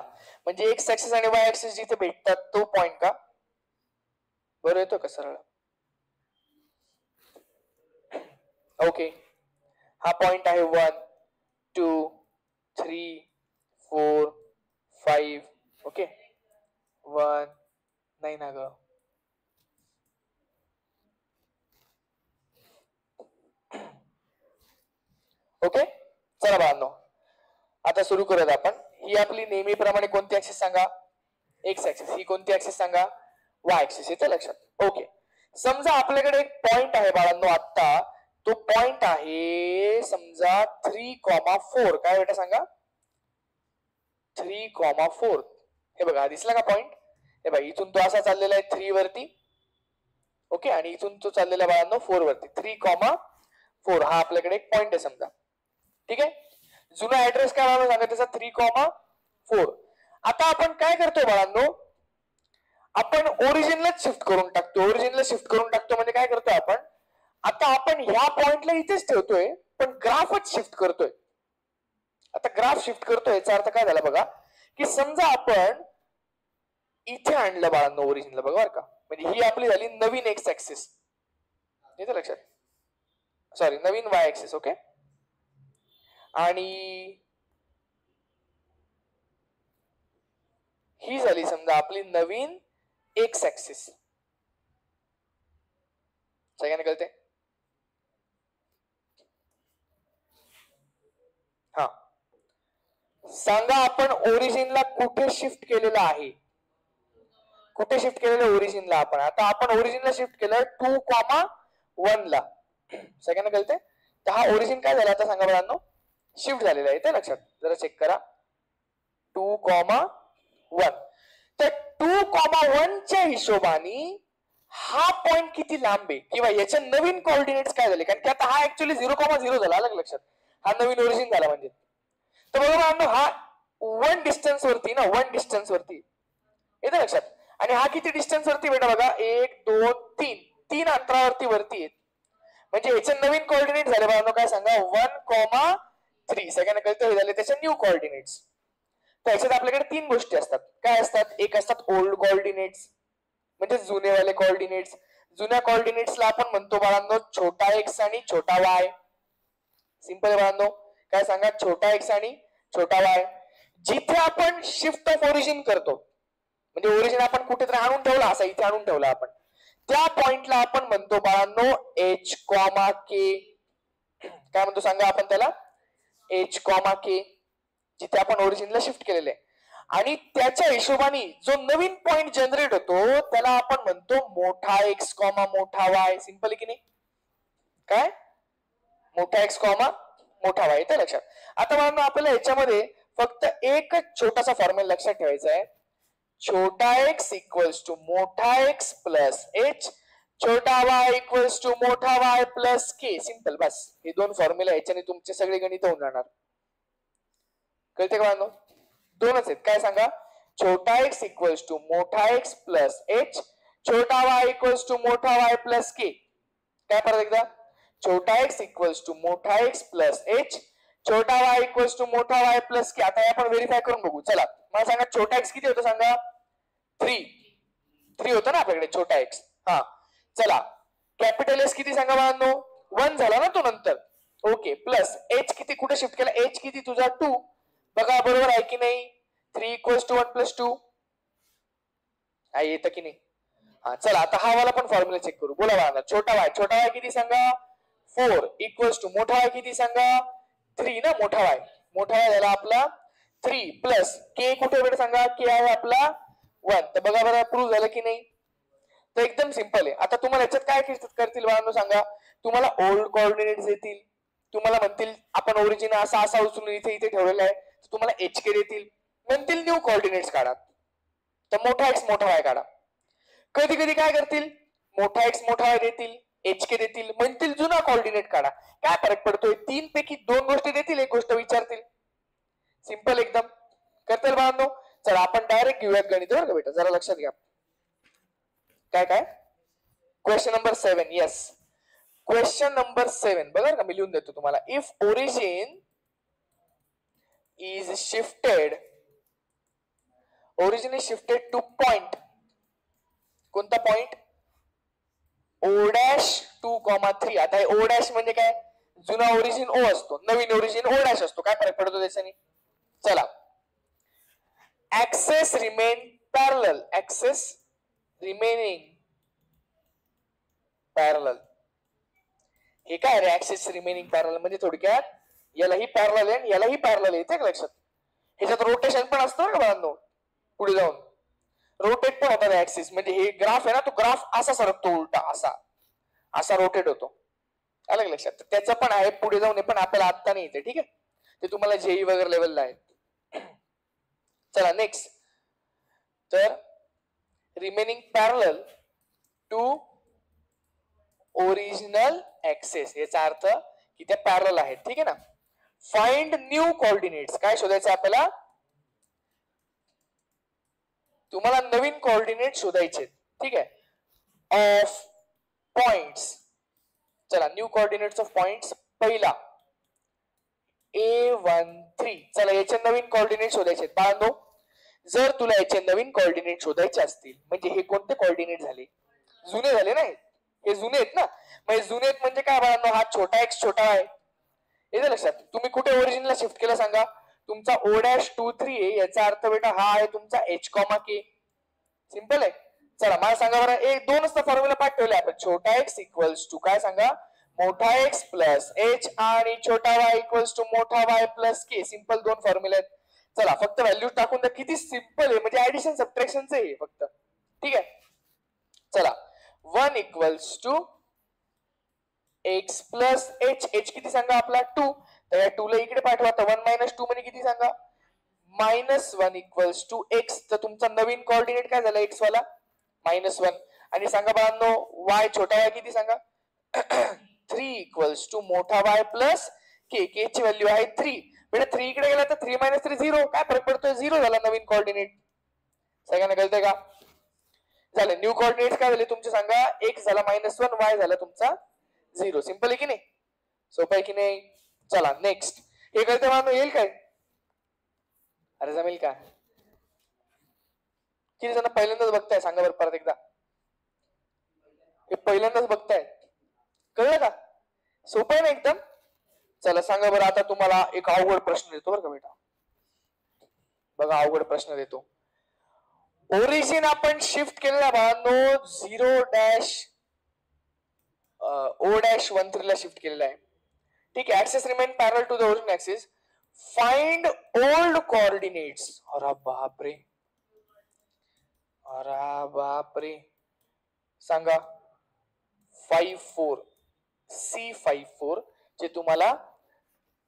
म्हणजे एक्स ऍक्सिस आणि वाय ऍक्सिस जिथे भेटतात तो पॉइंट का? बरोबर येतो का सरळ? ओके, हा पॉइंट आहे 1 2 3 4 5. ओके 1 नाही ना ग. ओके चला बाळांनो, आता सुरू करूयात आपण. ही आपली नेहमीप्रमाणे कोणती ऍक्सिस सांगा? X axis. ही कोणती ऍक्सिस सांगा? Y axis. येतं लक्षात. ओके, समजा आपल्याकडे एक पॉइंट आहे बाळांनो, आता तो पॉइंट आहे समजा 3,4. काय बेटा सांगा? 3,4. हे बघा दिसला का पॉइंट? हे बघा इथून तो असा चाललेला आहे 3 वरती. ओके, आणि इथून तो चाललेला बाळांनो 4 वरती. 3,4 हा आपल्याकडे एक पॉइंट आहे समजा. ठीक आहे. जुना ऍड्रेस काय बाळांनो सांगा त्याचा? 3,4. आता आपण काय करतो बाळांनो, आपण ओरिजिनला शिफ्ट करून टाकतो. ओरिजिनला शिफ्ट करून टाकतो म्हणजे काय करतो आपण, आता आपण ह्या पॉइंटला इथेच ठेवतोय पण ग्राफच शिफ्ट करतोय. आता ग्राफ शिफ्ट करतोय याचा अर्थ काय झाला बघा, की समजा आपण इथे आणलं बाळांनो ओरिजिनला, बघा बरं का, म्हणजे ही आपली झाली नवीन एक्स ऍक्सिस. येतं लक्षात. सॉरी, नवीन वाय ऍक्सिस. ओके, आणि ही झाली समजा आपली नवीन एक्स ऍक्सिस. सगळ्यांना कळते? हा सांगा आपण ओरिजिनला कुठे शिफ्ट केलेलं आहे? कुठे शिफ्ट केलेलं ओरिजिनला आपण? आता आपण ओरिजिनला शिफ्ट केलं 2,1 ला. सगळ्यांना कळते? तर हा ओरिजिन काय झाला आता सांगा मुलांनो? शिफ्ट झालेला आहे. ते लक्षात जरा चेक करा. 2,1. तर 2,1 च्या हिशोबाने हा पॉइंट किती लांब आहे किंवा याचे नवीन कोऑर्डिनेट्स काय झाले, कारण की आता हा ऍक्च्युअली 0,0 झाला, अलग लक्षात, हा नवीन ओरिजिन झाला म्हणजे. तर बघा हा 1 डिस्टन्स वरती ना, 1 डिस्टन्स वरती येतं लक्षात. आणि हा किती डिस्टन्स वरती बेटा बघा, 1 2 3 3 अंतरावरती वरती येत. म्हणजे याचे नवीन कोऑर्डिनेट झाले बघा, काय सांगा, 1,3. सगळ्यांना कळतं हे झाले त्याचे न्यू कोऑर्डिनेट्स. तर याच्यात आपल्याकडे 3 गोष्टी असतात. काय असतात, एक असतात ओल्ड कोऑर्डिनेट्स म्हणजे जुनेवाले कोऑर्डिनेट्स. जुन्या कोऑर्डिनेट्सला आपण म्हणतो बाळांनो छोटा एक्स आणि छोटा वाय. सिंपल आहे बाळांनो, काय सांगा, छोटा एक्स आणि छोटा वाय. जिथे आपण शिफ्ट ऑफ ओरिजिन करतो, म्हणजे ओरिजिन आपण कुठेतरी आणून ठेवला, असा इथे आणून ठेवला आपण, त्या पॉइंटला आपण म्हणतो बाळांनो एच कॉमा के. काय म्हणतो सांगा आपण त्याला, एच कॉमा के, जिथे आपण ओरिजिनला शिफ्ट केलेले आहे. आणि त्याच्या हिशोबाने जो नवीन पॉइंट जनरेट होतो त्याला आपण म्हणतो मोठा एक्स कॉमा मोठा वाय. सिंपल आहे की नाही, काय, मोठा एक्स कॉमा मोठा वाय. येतं लक्षात. आता म्हणून आपल्याला याच्यामध्ये फक्त एकच छोटासा फॉर्म्युला लक्षात ठेवायचा आहे, छोटा एक्स इक्वल्स टू मोठा एक्स प्लस एच, छोटा वाय इक्वल्स टू मोठा वाय प्लस के. सिंपल, बस हे 2 फॉर्म्युला, याच्याने तुमचे सगळे गणित होऊन जाणार. कळते का बाळांनो, 2च आहेत. काय सांगा, छोटा एक्स इक्वल्स टू मोठा एक्स प्लस एच, छोटा वाय इक्वल्स टू मोठा वाय प्लस के. काय परत एकदा, छोटा एक्स इक्वल्स टू मोठा एक्स प्लस एच, छोटा वाय इक्वल्स टू मोठा वाय प्लस के. आता आपण व्हेरीफाय करून बघू. चला मला सांगा, छोटा एक्स किती होतो सांगा, 3 होता ना आपल्याकडे छोटा एक्स. हा चला, कॅपिटल एस किती सांगा बाळांनो, 1 झाला ना तो नंतर. ओके, प्लस एच किती, कुठे शिफ्ट केला, एच किती तुझा 2. बघा बरोबर आहे की नाही, 3 इक्वल्स टू 1 प्लस 2 आहे, येतं की नाही. हा चला, आता हा वाला पण फॉर्म्युला चेक करू. बोला बाळांनो, छोटा वाय किती सांगा, 4 इक्वल्स टू मोठा वाय किती सांगा, 3 ना. मोठा वाय झाला आपला 3 प्लस के कुठे बेटा सांगा, के आहे आपला 1. तर बघा बरं प्रूव्ह झालं की नाही. तर एकदम सिंपल आहे. आता तुम्हाला याच्यात काय करतील बाळांनो सांगा, तुम्हाला ओल्ड कोऑर्डिनेट्स देतील, तुम्हाला म्हणतील आपण ओरिजिन असा असा उचलून इथे इथे ठेवलेला आहे, तुम्हाला एच के देतील, म्हणतील न्यू कोऑर्डिनेट्स काढा, तर मोठा एक्स मोठा वाय काढा. कधी कधी काय करतील, मोठा एक्स मोठा वाय देतील, एच के देतील, म्हणतील जुना कोऑर्डिनेट काढा. काय फरक पडतोय, 3 पैकी 2 गोष्टी देतील, एक गोष्ट विचारतील. सिंपल एकदम. करतील बाळांनो. चला आपण डायरेक्ट घेऊयात गणित बरं का बेटा, जरा लक्षात घ्या. काय काय, question number 7. Yes, question number 7 बघा का, मी लिहून देतो तुम्हाला. If origin is shifted, origin is shifted two point, कोणता पॉइंट, ओ डॅश 2,3. आता हे ओ डॅश म्हणजे काय, जुना ओरिजिन ओ असतो, नवीन ओरिजिन ओ डॅश असतो. काय फरक पडतो त्याच्याने. चला, axes remain parallel, axes remaining parallel. हे काय रे, ऍक्सेस रिमेनिंग पॅरलल म्हणजे थोडक्यात यालाही पॅरलल आहे यालाही पॅरलल येते का लक्षात. ह्याच्यात रोटेशन पण असतं का बाळांनो, पुढे जाऊन रोटेट पण होतात ऍक्सिस. म्हणजे हे ग्राफ आहे ना, तो ग्राफ असा सरकतो उलटा, असा रोटेट होतो. अलग लक्षात. त्याचं पण आहे पुढे जाऊन, हे पण आपल्याला आता नाही येते. ठीक आहे, ते तुम्हाला जेई वगैरे लेवलला आहे. चला नेक्स्ट. तर remaining parallel to original axes, याचा अर्थ की त्या पॅरलल आहेत. ठीक आहे ना. फाइंड न्यू कोऑर्डिनेट्स, काय शोधायचं आपल्याला, तुम्हाला नवीन कोऑर्डिनेट शोधायचे. ठीक आहे, ऑफ पॉइंट्स. चला, न्यू कोऑर्डिनेट्स ऑफ पॉइंट्स. पहिला A13. चला, याचे नवीन कोऑर्डिनेट शोधायचे बाळांनो. जर तुला याचे नवीन कोऑर्डिनेट शोधायचे असतील, म्हणजे हे कोणते कोऑर्डिनेट झाले, जुने झाले ना, हे जुने आहेत ना. म्हणजे जुने आहेत म्हणजे काय बाळांनो, हा छोटा एक्स छोटा आहे, येते लक्षात. तुम्ही कुठे ओरिजिनला शिफ्ट केलं सांगा, तुमचा ओ डॅश 2,3 आहे, याचा अर्थ बेटा हा आहे तुमचा एच कॉमा के. सिंपल आहे. चला मला सांगा बरं, एक 2च फॉर्म्युला पाठ ठेवले आपण. छोटा एक्स इक्वल्स टू काय सांगा, मोठा एक्स प्लस एच, आणि छोटा वाय इक्वल्स टू मोठा वाय प्लस के. सिंपल 2 फॉर्म्युले आहेत. चला फक्त व्हॅल्यू टाकून द्या, किती सिंपल आहे, म्हणजे ऍडिशन सबट्रॅक्शनच आहे फक्त. ठीक आहे, चला 1 equals to X plus H, H किती सांगा आपला 2, तर या 2 ला इकडे पाठवा, तर 1 मायनस 2 म्हणजे किती सांगा, -1 इक्वल्स टू एक्स. तर तुमचा नवीन कोऑर्डिनेट काय झाला एक्स वाला, -1. आणि सांगा बाळांनो y छोटा y किती सांगा 3 इक्वल्स टू मोठा y प्लस के के ची व्हॅल्यू आहे 3. बेटा 3 इकडे गेला तर 3 - 3 0. काय फरक पडतोय 0 झाला नवीन कोऑर्डिनेट. सगळ्यांना कळतंय का? झालं. न्यू कोऑर्डिनेट काय झाले तुमचे सांगा x झाला -1 y झाला तुमचा 0. सिंपल आहे की नाही? सोपं आहे की नाही? चला नेक्स्ट. हे कळतं बाळांनो येईल काय? अरे जमेल का? किती जण पहिल्यांदाच बघताय सांगा बरं परत एकदा. हे पहिल्यांदाच बघताय कळलं का? सोपं आहे ना एकदम. चला सांगा बरं आता तुम्हाला एक अवघड प्रश्न देतो बरं का बेटा. बघा अवघड प्रश्न देतो. ओरिजिन आपण शिफ्ट केलेला बाळांनो 0-O-13 ला शिफ्ट केलेला आहे. ठीक आहे. Axis remain parallel to the origin axis. Find old coordinates. अरे बापरे, अरे बापरे. सांगा 54 C54 जे तुम्हाला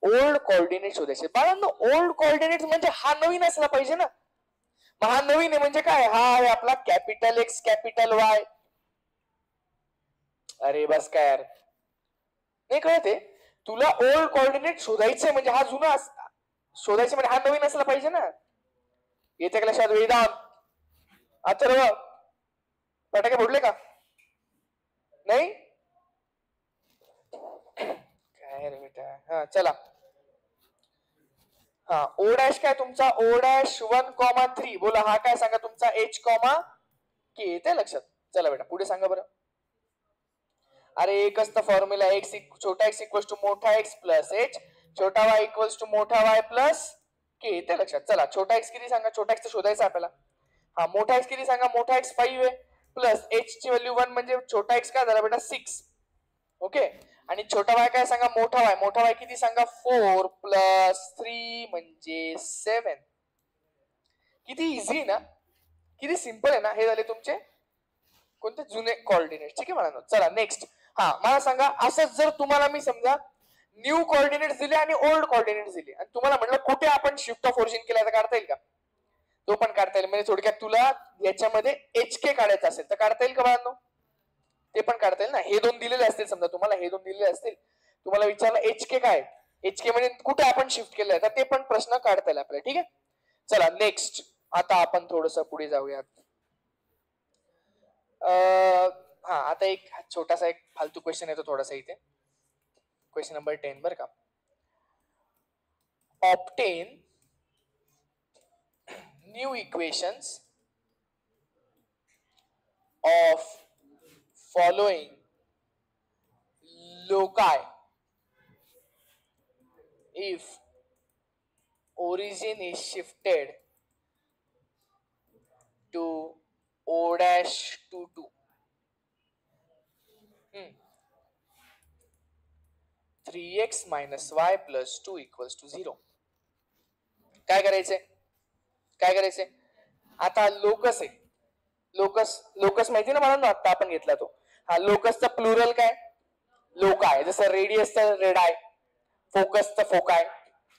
ओल्ड कोऑर्डिनेट शोधायचे. बाळांनो ओल्ड कोऑर्डिनेट म्हणजे हा नवीन असला पाहिजे ना. मग हा नवीन आहे म्हणजे काय? हा आहे आपला कॅपिटल एक्स कॅपिटल वाय. अरे बस काय यार नाही कळते तुला. ओल्ड कोऑर्डिनेट शोधायचे म्हणजे हा जुना शोधायचे म्हणजे हा नवीन असला पाहिजे ना. येते का लक्षात? वेदांत अथर्व फटाके फोडले का नाही? काय रे बेटा. हा चला. हा ओ डॅश काय तुमचा O'1,3 बोला. हा काय सांगा तुमचा H, के. येते लक्षात? चला बेटा पुढे सांगा बरं. अरे एकच तर फॉर्म्युला एक्स छोटा एक्स इक्वल्स टू मोठा एक्स प्लस एच, छोटा वाय इक्वल्स टू मोठा वाय प्लस के. येते लक्षात? चला छोटा एक्स किती सांगा. छोटा एक्स तर शोधायचा आपल्याला. हा मोठा एक्स किती सांगा. मोठा एक्स 5 आहे प्लस एच ची व्हॅल्यू 1 म्हणजे छोटा एक्स काय झाला बेटा 6. ओके. आणि छोटा वाय काय सांगा. मोठा वाय. मोठा वाय किती सांगा 4 प्लस 3 म्हणजे 7. किती इझी ना, किती सिंपल आहे ना. हे झाले तुमचे कोणते जुने कोऑर्डिनेट. ठीक आहे मला. चला नेक्स्ट. हा मला सांगा असंच जर तुम्हाला मी समजा न्यू कोऑर्डिनेट्स दिले आणि ओल्ड कोऑर्डिनेट्स दिले आणि तुम्हाला म्हटलं कुठे आपण शिफ्ट ऑफ ओरिजिन केला तर काढता येईल का? तो पण काढता येईल. म्हणजे थोडक्यात तुला याच्यामध्ये HK काढायचं असेल तर काढता येईल का बाळांनो? ते पण काढता येईल ना. हे दोन दिलेले असतील समजा तुम्हाला, हे दोन दिलेले असतील, तुम्हाला विचारलं HK काय, HK म्हणजे कुठे आपण शिफ्ट केलंय तर ते पण प्रश्न काढता येईल आपल्याला. ठीक आहे. चला नेक्स्ट. आता आपण थोडस पुढे जाऊयात. हा आता एक छोटासा एक फालतू क्वेश्चन येतो थोडासा इथे. क्वेश्चन नंबर 10 बरं का. Obtain new equations of following loci if origin is shifted to O'22. 3x minus y plus 2 equals to 0. काय करायचंय? काय करायचंय? आता लोकस आहे. लोकस माहिती ना मला. आता आपण घेतला तो. हा लोकसचा प्लुरल काय? लोकाय. जसं रेडियसचा रेडाय, फोकसचा फोकाय,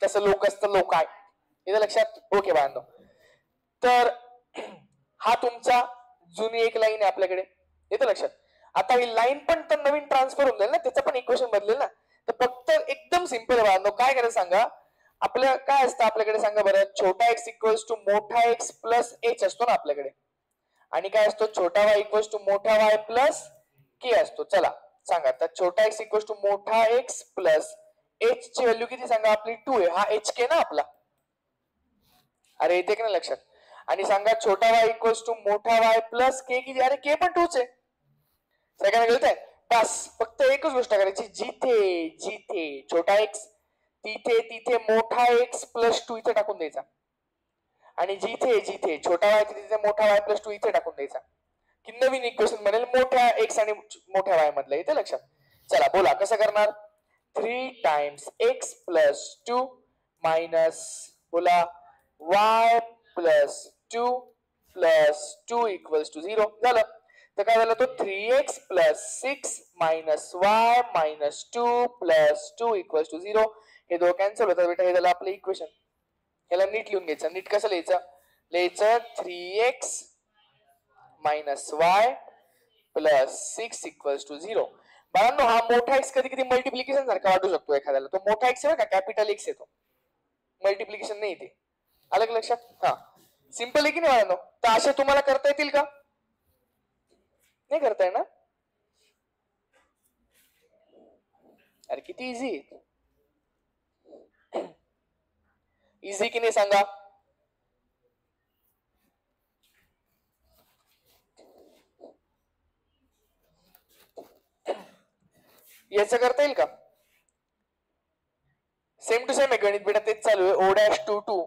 तसं लोकसचं लोकाय. येतं लक्षात? ओके बाळांनो. तर हा तुमचा जुनी एक लाईन आहे आपल्याकडे. येतं लक्षात? आता ही लाईन पण तर नवीन ट्रान्सफर होऊन जाईल ना, त्याचं पण इक्वेशन बदलेल ना. तर फक्त एकदम सिंपल बाळांनो काय करायचं सांगा. आपल्या काय असतं आपल्याकडे सांगा बरं. छोटा एक्स इक्वल्स टू मोठा एक्स प्लस एच असतो ना आपल्याकडे. आणि काय असतो छोटा वाय इक्वल्स टू मोठा वाय प्लस के असतो. चला सांगा. तर छोटा एक्स इक्वल्स टू मोठा एक्स प्लस एच ची व्हॅल्यू किती सांगा आपली 2 आहे. हा एच के ना आपला. अरे येते की नाही लक्षात? आणि सांगा छोटा वाय इक्वल्स टू मोठा वाय प्लस के किती. अरे के पण 2च आहे. सगळ्यांना कळतंय? बस फक्त एकच गोष्ट करायची. जिथे जिथे छोटा एक्स तिथे तिथे मोठा एक्स प्लस 2 इथे टाकून द्यायचा. आणि जिथे जिथे छोटा वाय तिथे मोठा वाय प्लस 2 इथे टाकून द्यायचा. की नवीन इक्वेशन बनेल मोठ्या एक्स आणि मोठ्या वाय मधलं. येते लक्षात? चला बोला कसं करणार. 3 टाइम्स एक्स प्लस 2 मायनस बोला y plus 2 plus 2 equals to 0 झालं. तर काय झालं तो 3x plus 6 minus y minus 2 plus 2 equals to 0. हे दोन कॅन्सल होतात बेटा. हे झालं आपलं इक्वेशन. याला नीट लिहून घ्यायचं. नीट कसं लिहायचं. लिहायचं 3x minus y plus 6 equals to 0. बाळांनो हा मोठा एक्स कधी कधी मल्टिप्लिकेशन सारखा वाटू शकतो एखाद्याला. तो मोठा एक्स आहे का कॅपिटल एक्स येतो, मल्टिप्लिकेशन नाही ते. अलग लक्षात. हा सिंपल आहे की नाही बाळांनो. तर असे तुम्हाला करता येतील का? नाही करता येणार. अरे किती इझी. इझी की नाही सांगा. याचं करता येईल का? सेम टू सेम आहे गणित बेटा, तेच चालू आहे. O dash two two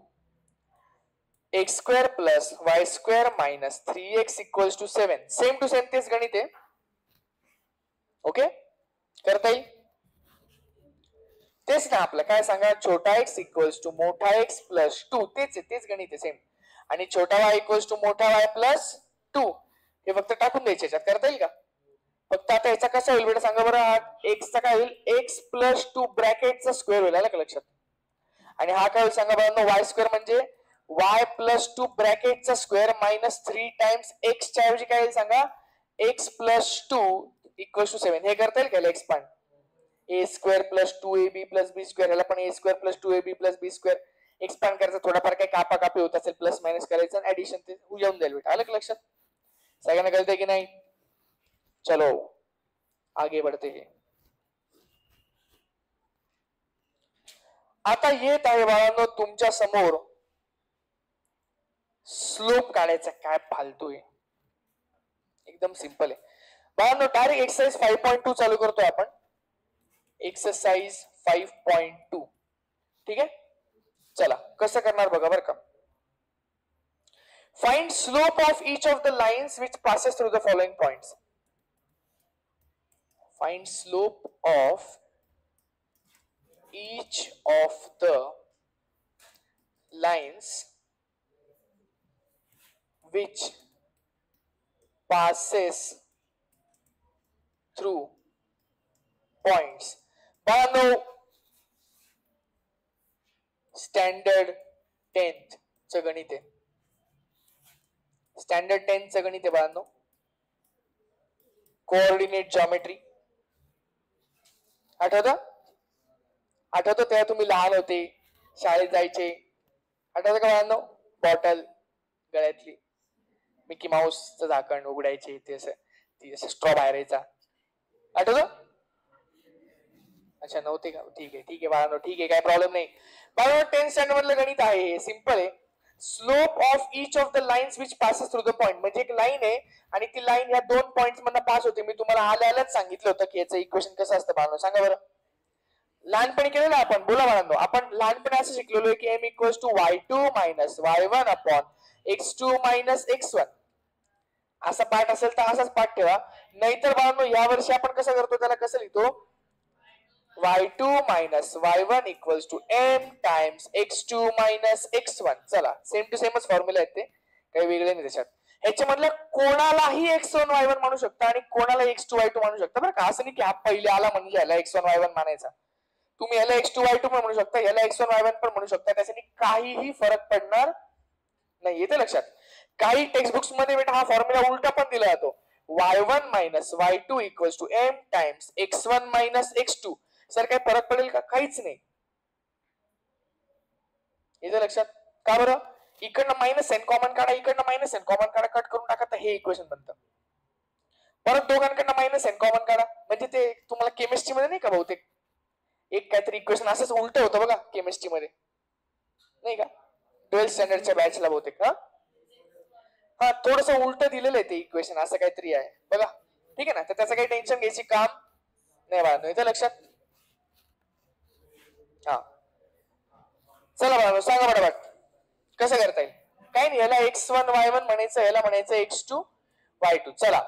X square plus Y square minus 3x equals to 7. Same to same तेच गणित आहे. ओके करता येईल. तेच ना आपलं काय सांगा, छोटा एक्स इक्वल्स टू मोठा एक्स प्लस 2. तेच आहे, तेच गणित आहे सेम. आणि छोटा वाय इक्वल्स टू मोठा वाय प्लस 2. हे फक्त टाकून द्यायचे याच्यात. करता येईल का? फक्त आता याचा कसा होईल बेटा सांगा बरं. एक्सचा काय होईल, एक्स प्लस 2 ब्रॅकेटचा स्क्वेअर होईल. आलं का लक्षात. आणि हा काय होईल सांगा बरं, वाय स्क्वेअर म्हणजे वाय प्लस 2 ब्रॅकेटचा स्क्वेअर मायनस 3 टाइम्स एक्स च्या ऐवजी काय येईल सांगा, एक्स प्लस 2 इक्वल्स टू 7. हे करता येईल का एक्सपांड. ए square plus 2ab plus B square, ह्याला पण ए square plus 2ab plus B square. Expand करायचं, थोडाफार काही कापा कापी होत असेल, प्लस मायनस करायचं आणि ऍडिशन ते येऊन जाईल बेटा. आलं का लक्षात. सगळ्यांना कळतंय की नाही. चलो आगे बढ़ते हैं. आता येत आहे बाळांनो तुमच्या समोर स्लोप काढायचा. काय फालतू आहे, एकदम सिंपल आहे बाळांनो. डायरेक्ट एक्सरसाइज 5.2 चालू करतोय आपण. एक्सरसाइज 5.2. ठीक आहे. चला कसं करणार बघा बरं का. Find slope of each of the lines which passes through the following points. Find slope of each of the lines which passes through points. बाळांनो स्टँडर्ड 10th चं गणित आहे. स्टँडर्ड 10th चं गणित आहे बाळांनो. Coordinate geometry. आठवतं तेव्हा तुम्ही लहान होते, शाळेत जायचे. आठवतं का बाळांनो. बॉटल गळ्यातली, मिकी माऊसचं झाकण उघडायचे, ते असं स्ट्रॉ बाहेर यायचा. आठवतं. अच्छा नव्हते का. ठीक आहे बाळांनो, ठीक आहे, काय प्रॉब्लेम नाही. बाळांनो 10th स्टँडर्ड मधलं गणित आहे, सिंपल आहे. Slope of each of the lines which passes through the point. म्हणजे एक लाईन आहे आणि ती लाईन या 2 पॉइंट्स मधून पास होते. मी तुम्हाला आल्यालाच सांगितलं होतं की याचं इक्वेशन कसं असतं बाळांनो. सांगा बरं. लहानपणी केलेलं आपण. बोला बाळांनो. आपण लहानपणी असं शिकलेलो आहे की m equals to y2 minus y1 upon x2 minus x1. असा पार्ट असेल तर असाच पार्ट ठेवा. नाहीतर बाळांनो या वर्षी आपण कसं करतो, त्याला कसं लिहितो, y2 minus y1 equals to m times x2 minus x1. चला सेम टू सेमच फॉर्म्युला आहेत ते, काही वेगळे नाही त्याच्यात. ह्याच्यामधलं कोणालाही x1 y1 म्हणू शकता आणि कोणाला x2 y2 म्हणू शकता बरं का. असं नाही की हा पहिले आला म्हणजे ह्याला x1 y1 मानायचा. तुम्ही याला x2 y2 पण म्हणू शकता, याला x1 y1 पण म्हणू शकता. त्याच्याने काहीही फरक पडणार नाही. येते लक्षात. काही टेक्स्ट बुक्स मध्ये बेटा हा फॉर्म्युला उलटा पण दिला जातो. y1 minus y2 equals to m times x1 minus x2. Sir काय फरक पडेल का? काहीच नाही. येते लक्षात. का बरं. इकडनं मायनस एन कॉमन काढा, इकडनं मायनस एन कॉमन काढा, कट करून टाका, तर हे इक्वेशन बनतं. परत दोघांकडनं मायनस एन कॉमन काढा, म्हणजे ते तुम्हाला केमिस्ट्री मध्ये नाही का बहुतेक एक काहीतरी इक्वेशन असंच उलट होतं बघा केमिस्ट्री मध्ये, नाही का 12th स्टँडर्डच्या बॅचला बहुतेक. हा थोडस उलट दिलेलं आहे ते इक्वेशन, असं काहीतरी आहे बघा. ठीक आहे ना. तर त्याचं काही टेन्शन घ्यायची काम नाही बाळांनो. येतं लक्षात. हा चला बाळांनो सांगा बरोबर कसं करता येईल. काय नाही, याला x1 y1 म्हणायचं, याला म्हणायचं x2 y2. चला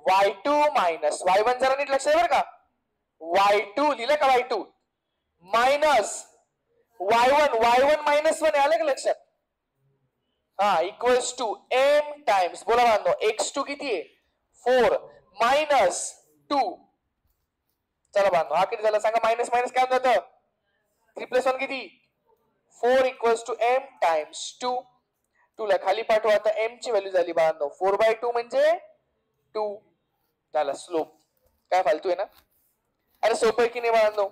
y2 मायनस y1 जरा नीट लक्ष बरं का. y2 लिहिलं का y2 मायनस y1 मायनस 1 आलं का लक्षात. हा इक्वल्स टू m टाइम्स, बोला बांधो, x2 किती आहे 4 मायनस 2. चला बांधो हा किती झाला सांगा. मायनस मायनस काय होतं, 3 प्लस 1 किती 4 इक्वल्स टू m टाइम्स 2. 2 ला खाली पाठवा, आता m ची व्हॅल्यू झाली बांधो 4/2 म्हणजे 2. झाला स्लोप. काय फालतू आहे ना? अरे सोपं आहे की नाही बाळांनो?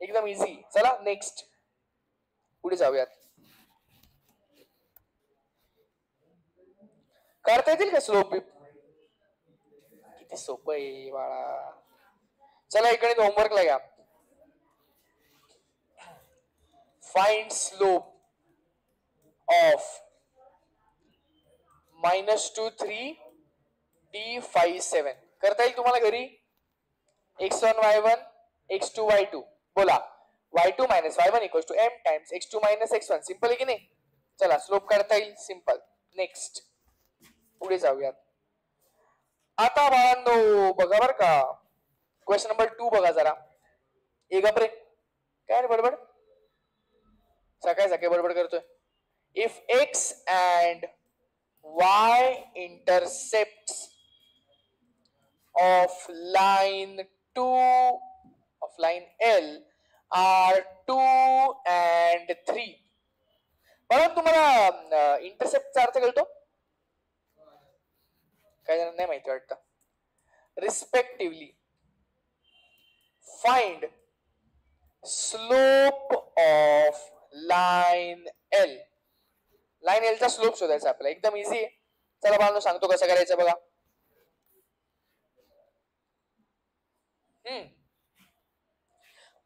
एकदम इझी. चला नेक्स्ट पुढे जाऊयात. करता येतील का स्लोप? किती सोपं आहे बाळा. चला इकडे होमवर्कला घ्या. Find slope of -2 3 D5 7. करता येईल तुम्हाला घरी? x1 y1 x2 y2. बोला. y2 - y1 = m times x2 - x1. Simple आहे की नाही? चला स्लोप करता येईल. सिंपल. नेक्स्ट पुढे जाऊयात. आता बाळांनो बघा बर का, क्वेश्चन नंबर 2 बघा जरा. ए गपरे, काय रे बडबड? सकाळी सकाळी बडबड करतोय. If x and y intercepts of line 2 of line L are 2 and 3. बघा तुम्हाला इंटरसेप्टचा अर्थ कळतो? काही जण नाही माहिती वाटतं. Respectively find slope of line L. Line L चा स्लोप शोधायचा आपल्याला. एकदम इझी आहे. चला बाळांनो सांगतो कसं करायचं बघा.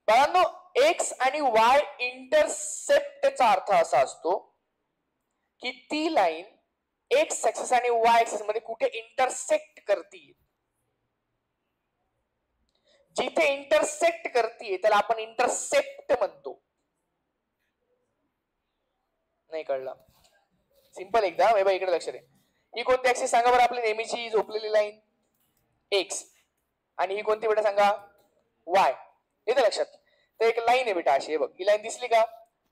बाळांनो एक्स आणि वाय इंटरसेप्टचा अर्थ असा असतो की ती लाईन एक्स ऍक्सिस आणि वाय ऍक्सिस मध्ये कुठे इंटरसेक्ट करते. जिथे इंटरसेक्ट करते त्याला आपण इंटरसेप्ट म्हणतो. नाही कळलं? सिंपल एकदम. हे बघा इकडे लक्ष दे. ही कोणती ऍक्सिस सांगा बरं आपली नेहमीची झोपलेली लाईन? एक्स. आणि ही कोणती बेटा सांगा? वाय. येते लक्षात? तर एक लाईन आहे बेटा अशी. हे बघ ही लाईन दिसली का?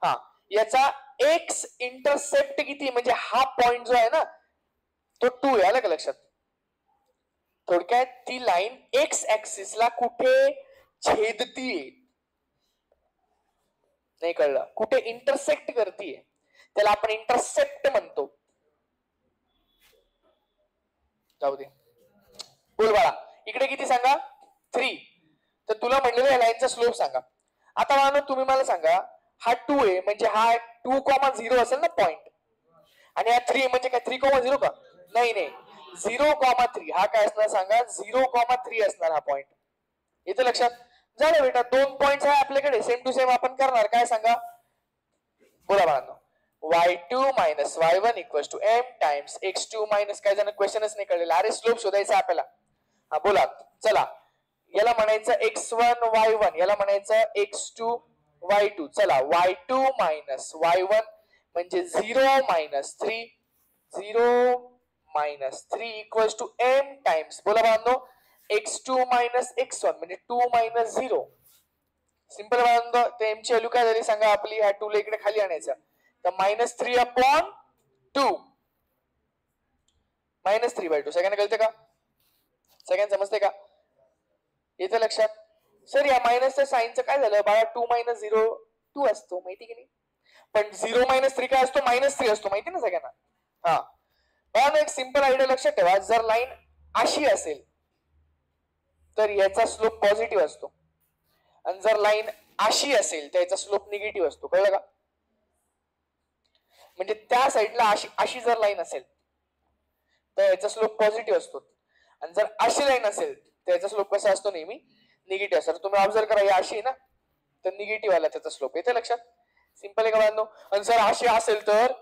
हा. याचा एक्स इंटरसेप्ट किती म्हणजे हा पॉइंट जो आहे ना तो 2 आहे. आलं का लक्षात? थोडक्यात ती लाईन एक्स ऍक्सिसला कुठे छेदतीये. नाही कळलं? कुठे इंटरसेक्ट करतीये त्याला आपण इंटरसेप्ट म्हणतो. जाऊ दे. बोल बाळा. इकडे किती सांगा? 3. तर तुला म्हणलेलं या लाईनचा स्लोप सांगा. आता बाळांनो तुम्ही मला सांगा, हा 2 आहे म्हणजे हा 2,0 असेल ना पॉइंट. आणि हा 3 म्हणजे काय 3,0 का? नाही नाही. 0,3 हा काय असणार सांगा? 0,3 असणार हा पॉइंट. येतं लक्षात? झालं बेटा. 2 पॉइंट आहे आपल्याकडे. सेम टू सेम आपण करणार. काय सांगा? बोला बाळांनो. y2 - y1 = m times x2 - काय जण क्वेश्चनच नाही कळलेला. अरे स्लोप शोधायचा आपल्याला. हा बोला. चला याला म्हणायचं x1 y1, याला म्हणायचं x2 y2. चला y2 - y1 म्हणजे 0 - 3. 0 - 3 = m टाइम्स. बोला बाळांनो x2 - x1 म्हणजे 2 - 0. सिंपल बाळांनो. ते m ची व्हॅल्यू काय झाली सांगा आपली? ह्या 2 ला इकडे खाली आणायचं. तर -3/2. -3/2. सगळ्यांना कळते का? सगळ्यांना समजते का? येतं लक्षात? सर या मायनसच्या साइनचं काय झालं बाळा? 2 - 0 2 असतो माहिती की नाही? पण 0 - 3 काय असतो? -3 असतो माहिती ना सगळ्यांना? हा. बाळा एक सिंपल आयडिया लक्षात ठेवा. जर लाईन अशी असेल तर याचा स्लोप पॉझिटिव्ह असतो. आणि जर लाईन अशी असेल तर याचा स्लोप निगेटिव्ह असतो. कळलं का? म्हणजे त्या साईडला अशी जर लाईन असेल तर याचा स्लोप पॉझिटिव्ह असतो. आणि जर अशी लाईन असेल तर याचा स्लोप कसा असतो? नेहमी निगेटिव्ह असतो. तुम्ही ऑब्झर्व करा ही अशी ना तर निगेटिव्ह आला त्याचा स्लोप. येते लक्षात? सिंपल आहे का बाळांनो? आणि जर अशी असेल तर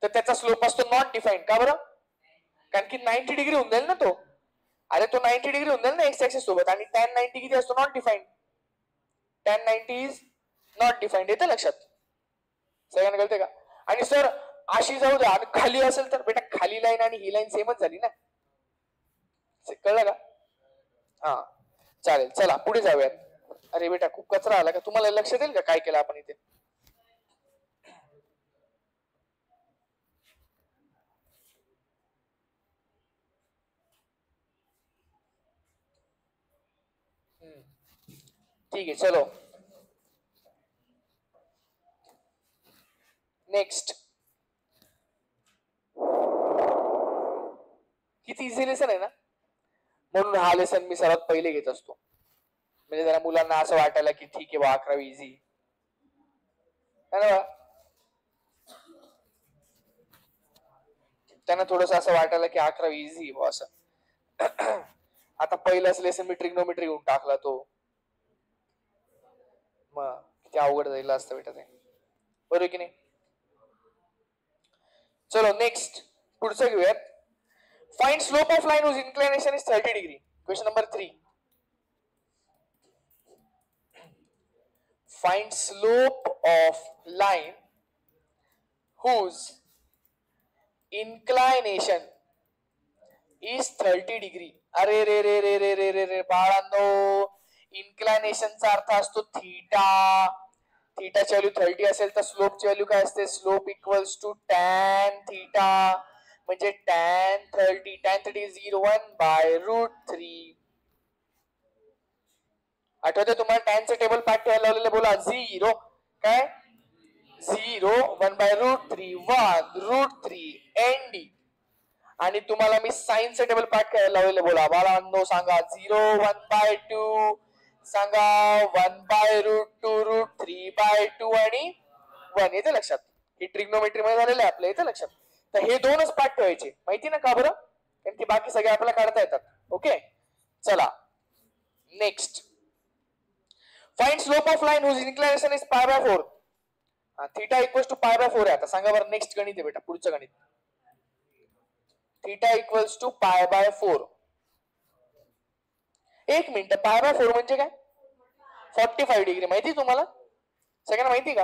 त्याचा स्लोप असतो नॉट डिफाईन्ड. का बरं? कारण की 90 डिग्री होऊन जाईल ना तो. अरे तो 90 डिग्री होऊन जाईल ना एक्स ऍक्सिस सोबत. आणि tan 90 किती असतो? Not defined. tan 90 is not defined. येते लक्षात? सगळ्यांना कळते का? आणि सर अशी जाऊ द्या आणि खाली असेल तर बेटा खाली लाईन आणि ही लाईन सेमच झाली ना. कळलं का? हा चालेल. चला पुढे जाऊयात. अरे बेटा खूप कचरा आला का? तुम्हाला लक्ष देईल का काय केलं आपण इथे? ठीक आहे चलो नेक्स्ट. किती इझी लेसन आहे ना? म्हणून हा लेसन मी सर्वात पहिले घेत असतो, म्हणजे जरा मुलांना असं वाटायला की ठीक आहे बा 11वी इझी ना, त्यांना थोडस असं वाटायला की 11वी इझी बा असं. आता पहिलाच लेसन मी ट्रिग्नोमेट्री घेऊन टाकला तो, मग किती अवघड जाईल असतं बेटा ते, बरोबर की नाही. चलो नेक्स्ट पुढचं घेऊयात. Find slope of line whose inclination is 30 degree. Question number 3. Find slope of line whose inclination is 30 degree. अरे रे रे रे रे रे रे रे बाळांनो, इन्क्लायनेशनचा अर्थ असतो थीटा. थीटाची व्हॅल्यू 30 असेल तर स्लोपची व्हॅल्यू काय असते? Slope equals to tan theta, म्हणजे टॅन 30. Tan 30 is 1/√3. आठवते तुम्हाला टॅनचं टेबल पाठ ठेवायला लावलेलं, बोला 0 काय 0 1/√3 1√3 ND. आणि तुम्हाला मी साइनचं टेबल पाठ करायला लावलेलं, बोला बाळांनो सांगा 0 1/2 सांगा 1/√2√3/2 आणि 1. येते लक्षात? ही ट्रिग्नोमेट्री मध्ये झालेलं आहे आपल्या, येते लक्षात? तर हे दोनच पाठ ठेवायचे, माहिती ना का बरं? कारण की बाकी सगळे आपल्याला काढता येतात. ओके चला next. Find slope of line whose inclination is π/4. Theta equals to π/4 आहे. आता सांगा बरं नेक्स्ट गणित आहे बेटा, पुढचं गणित. Theta equals to π/4. एक मिनिट, π/4 म्हणजे काय? 45 डिग्री. माहिती तुम्हाला सगळ्यांना माहिती का?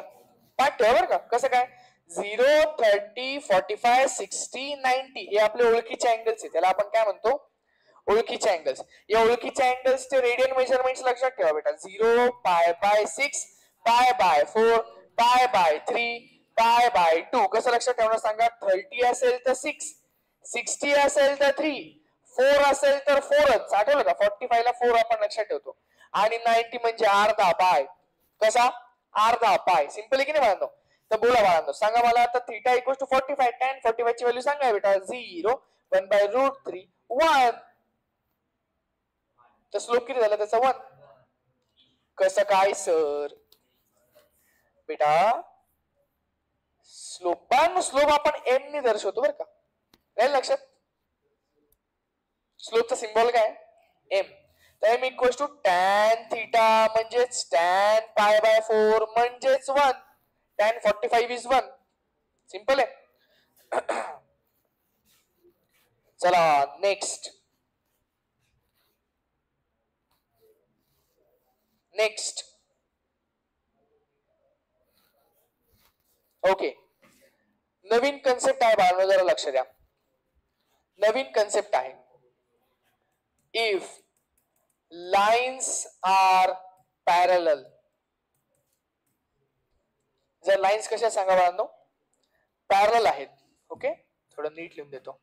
पाठ ठेवा बरं का. कसं काय? 0 30 45 60 90 हे आपले ओळखीचे अँगल्स आहेत, त्याला आपण काय म्हणतो? ओळखीचे अँगल्स. या ओळखीच्या अँगल्सचे रेडियन मेजरमेंट्स लक्षात ठेवा बेटा. 0 π/6 π/4 π/3 π/2. कसं लक्षात ठेवणार सांगा? 30 असेल तर 6, 60 असेल तर 3, 4 असेल तर 4च. आठवलं का? 45 ला 4 आपण लक्षात ठेवतो, आणि 90 म्हणजे अर्धा पाय. कसा? अर्धा पाय. सिंपल आहे की नाही बाळांनो? तर बोला बाळांनो, सांगा मला आता थीटा इक्वल्स टू 45. टॅन 45 ची व्हॅल्यू सांगा बेटा. 0 1/√3 1. तर स्लोप किती झाला त्याचा? 1. कसं काय सर? बेटा स्लोप आपण एम ने दर्शवतो बरं का, राहील लक्षात? स्लोपचा सिम्बॉल काय? एम. तर m equals to tan theta म्हणजेच टॅन π/4 म्हणजेच 1. Tan 45 is 1. सिंपल आहे. चला नेक्स्ट. ओके, नवीन कन्सेप्ट आहे बाळांनो, जरा लक्ष द्या. नवीन कन्सेप्ट आहे. If lines are parallel. जर लाइन्स कशा सांगा बाळांनो? पॅरलल आहेत. ओके, थोडं नीट लिहून देतो.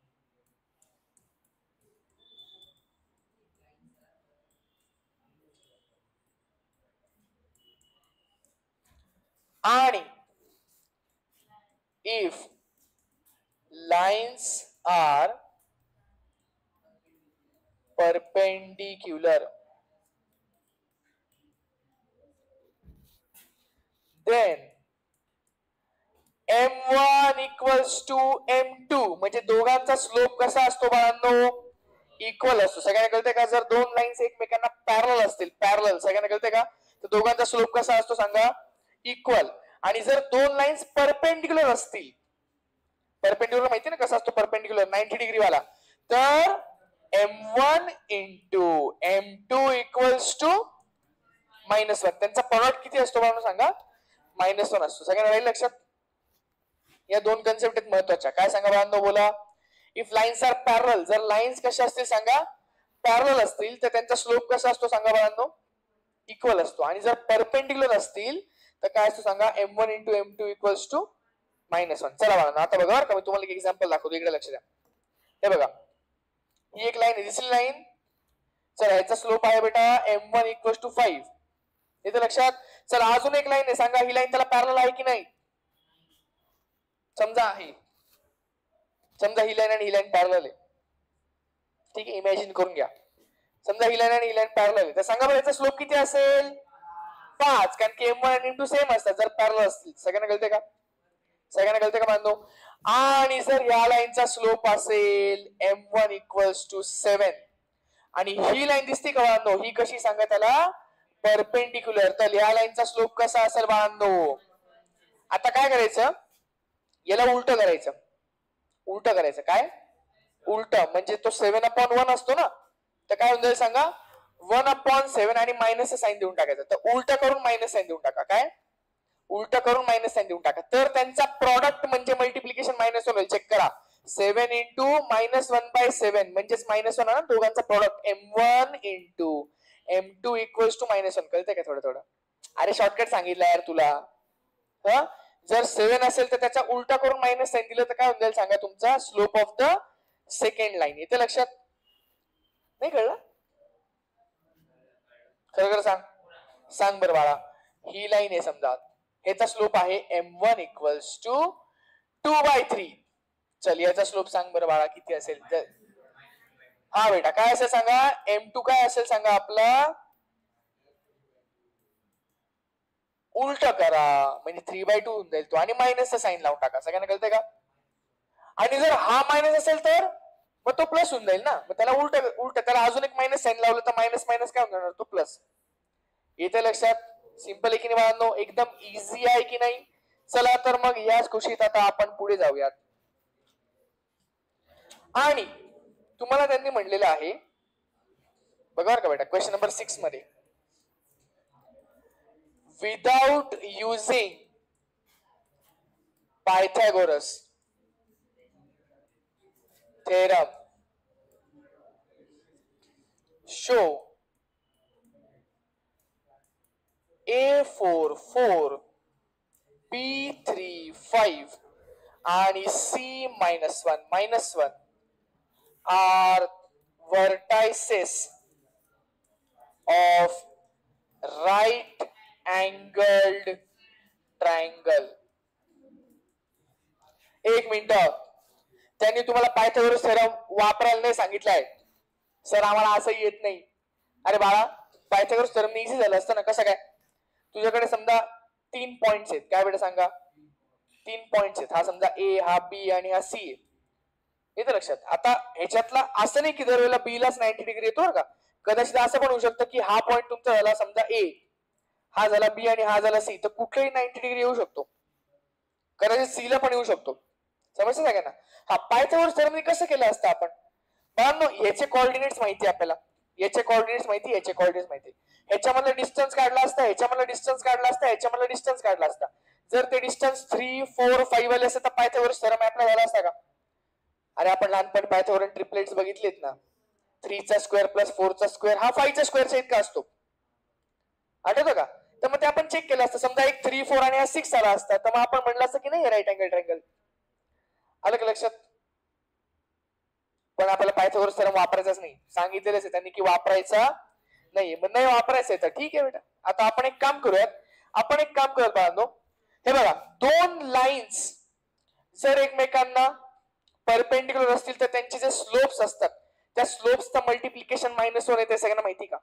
आणि if lines are perpendicular, then m1 equals to m2. म्हणजे दोघांचा स्लोप कसा असतो बाळांनो? इक्वल असतो. सगळ्यांना कळतंय का? जर दोन लाईन्स एकमेकांना पॅरलल असतील, पॅरलल, सगळ्यांना कळतंय का? तर दोघांचा स्लोप कसा असतो सांगा? इक्वल. आणि जर दोन लाईन्स परपेंडिक्युलर असतील, परपेंडिक्युलर माहिती ना कसा असतो? परपेंडिक्युलर 90 डिग्री वाला. तर m1 into m2 equals to -1. त्यांचा प्रोडक्ट किती असतो बाळांनो सांगा? -1 असतो. सगळ्यांना राहील लक्षात? या दोन कन्सेप्ट आहेत महत्वाच्या. काय सांगा बाळांनो? बोला. इफ लाइन्स आर पॅरलल, जर लाइन्स कशा असतील सांगा? पॅरलल असतील, तर त्यांचा स्लोप कसा असतो सांगा बाळांनो? इक्वल असतो. आणि जर परपेंडिक्युलर असतील तर काय असतो सांगा? m1 into m2 equals to -1. चला बाळांनो, आता बघा बरं का, मी तुम्हाला एक एक्झाम्पल दाखवतो, इकडे लक्ष द्या. हे बघा, ही एक लाईन आहे, दिसली लाईन? चला, याचा स्लोप आहे बेटा m1 इक्वल्स टू 5. येते लक्षात? चला, अजून एक लाईन आहे, सांगा ही लाईन त्याला पॅरलल आहे की नाही? समजा आहे, समजा ही लाईन आणि ही लाईन पॅरलल आहे. ठीक आहे, इमॅजिन करून घ्या. समजा ही लाईन आणि ही लाईन पॅरलल आहे, तर सांगा बरं याचा स्लोप किती असेल? 5, कारण की M1 आणि M2 सेम असतात जर पॅरलल असतील. सगळ्यांना कळते का? सगळ्यांना कळते का बांधव? आणि जर या लाईनचा स्लोप असेल M1 इक्वल्स टू 7 आणि ही लाईन दिसते का बांधव? ही कशी सांगा त्याला? परपेंडिक्युलर. तर या लाईनचा स्लोप कसा असेल बांधव? आता काय करायचं, याला उलट करायचं. उलट करायचं काय? उलट म्हणजे तो 7/1 असतो ना, तर काय होऊन जाईल सांगा? 1/7 आणि मायनस साईन देऊन टाकायचं. तर उलट करून मायनस साईन देऊन टाका. काय? उलट करून मायनस साईन देऊन टाका. तर त्यांचा प्रॉडक्ट म्हणजे मल्टिप्लिकेशन -1 होईल. चेक करा. 7 इंटू -1/7 म्हणजेच -1 ना, दोघांचा product M1 into M2 equals to -1. कळतंय का थोडं थोडं? अरे शॉर्टकट सांगितलं यार तुला. जर 7 असेल तर त्याचा उलटा करून मायनस साईन दिलं तर काय होऊन जाईल सांगा? तुमचा slope of the second line. येते लक्षात? नाही कळलं? खरं सांग, सांग बरं बाळा. ही लाईन आहे समजा, ह्याचा स्लोप आहे M1 इक्वल्स टू 2/3. चल याचा स्लोप सांग बरं बाळा किती असेल? हा बेटा काय असेल सांगा? M2 काय असेल सांगा? आपला उलट करा म्हणजे 3/2 होऊन जाईल तो, आणि मायनसचा साईन लावून टाका. सगळ्यांना कळतंय का? आणि जर हा मायनस असेल तर मग तो प्लस होऊन जाईल ना, मग त्याला उलट उलट त्याला अजून एक मायनस साईन लावलं तर मायनस मायनस काय होणार? तो प्लस. येते लक्षात? सिंपल आहे की नाही बाळांनो? एकदम इझी आहे की नाही? चला तर मग याच खुशीत आता आपण पुढे जाऊयात. आणि तुम्हाला त्यांनी म्हणलेलं आहे बघा का बेटा, क्वेश्चन नंबर 6 मध्ये, without using Pythagoras theorem show A4 4 B3 5 आणि C-1 are vertices of right angled triangle. एक मिनिट, त्यांनी तुम्हाला पायथागोरस थेरम वापरायला नाही सांगितलंय. सर आम्हाला असं येत नाही. अरे बाळा, पायथागोरस थेरम इझी झालं असतं ना. कसं काय? तुझ्याकडे समजा 3 पॉइंट्स आहेत. काय बेटा सांगा? 3 पॉइंट्स आहेत. हा समजा ए, हा बी आणि हा सी आहे. येतं लक्षात? आता ह्याच्यातला असं नाही की दरवेळेला बी लाच 90 डिग्री येतो का? कदाचित असं पण होऊ शकतं की हा पॉइंट तुमचा झाला समजा ए, हा झाला बी आणि हा झाला सी, तर कुठेही 90 डिग्री येऊ शकतो. कदाचित सी ला पण येऊ शकतो. समजतं का ना? हा पायथागोरस थेरम कसं केलं असतं आपण? पण याचे कोऑर्डिनेट्स माहिती आपल्याला, याचे कोऑर्डिनेट्स माहिती, याचे कोऑर्डिनेट्स माहिती. ह्याच्यामधला डिस्टन्स काढला असता, ह्याच्यामधला डिस्टन्स काढला असता, ह्याच्यामधला डिस्टन्स काढला असता. जर ते डिस्टन्स 3, 4, 5 आले असते तर पायथागोरस थेरम अप्लाय झाला असता का? अरे आपण लहानपणी पायथागोरस ट्रिपलेट्स बघितलेत ना. 3 चा स्क्वेअर प्लस 4 चा स्क्वेअर हा 5 च्या स्क्वेअरचा इतका असतो. आठवतं का? तर मग ते आपण चेक केलं असतं. समजा एक 3, 4 आणि 6 आला असता, तर मग आपण म्हटलं असतं की नाही राईट अँगल ट्रायंगल. आलं का लक्षात? पण आपल्याला पायथागोरस थेरम वापरायचाच नाही. सांगितलेलंच आहे त्यांनी की वापरायचा नाही. मग नाही वापरायचं तर ठीक आहे बेटा. आता आपण एक काम करूयात. आपण एक काम करत बाळांनो, हे बघा, दोन लाईन्स जर एकमेकांना परपेंडिक्युलर असतील तर त्यांचे जे स्लोप्स असतात त्या स्लोप्सचं मल्टिप्लिकेशन -1 येते. सगळ्यांना माहिती का?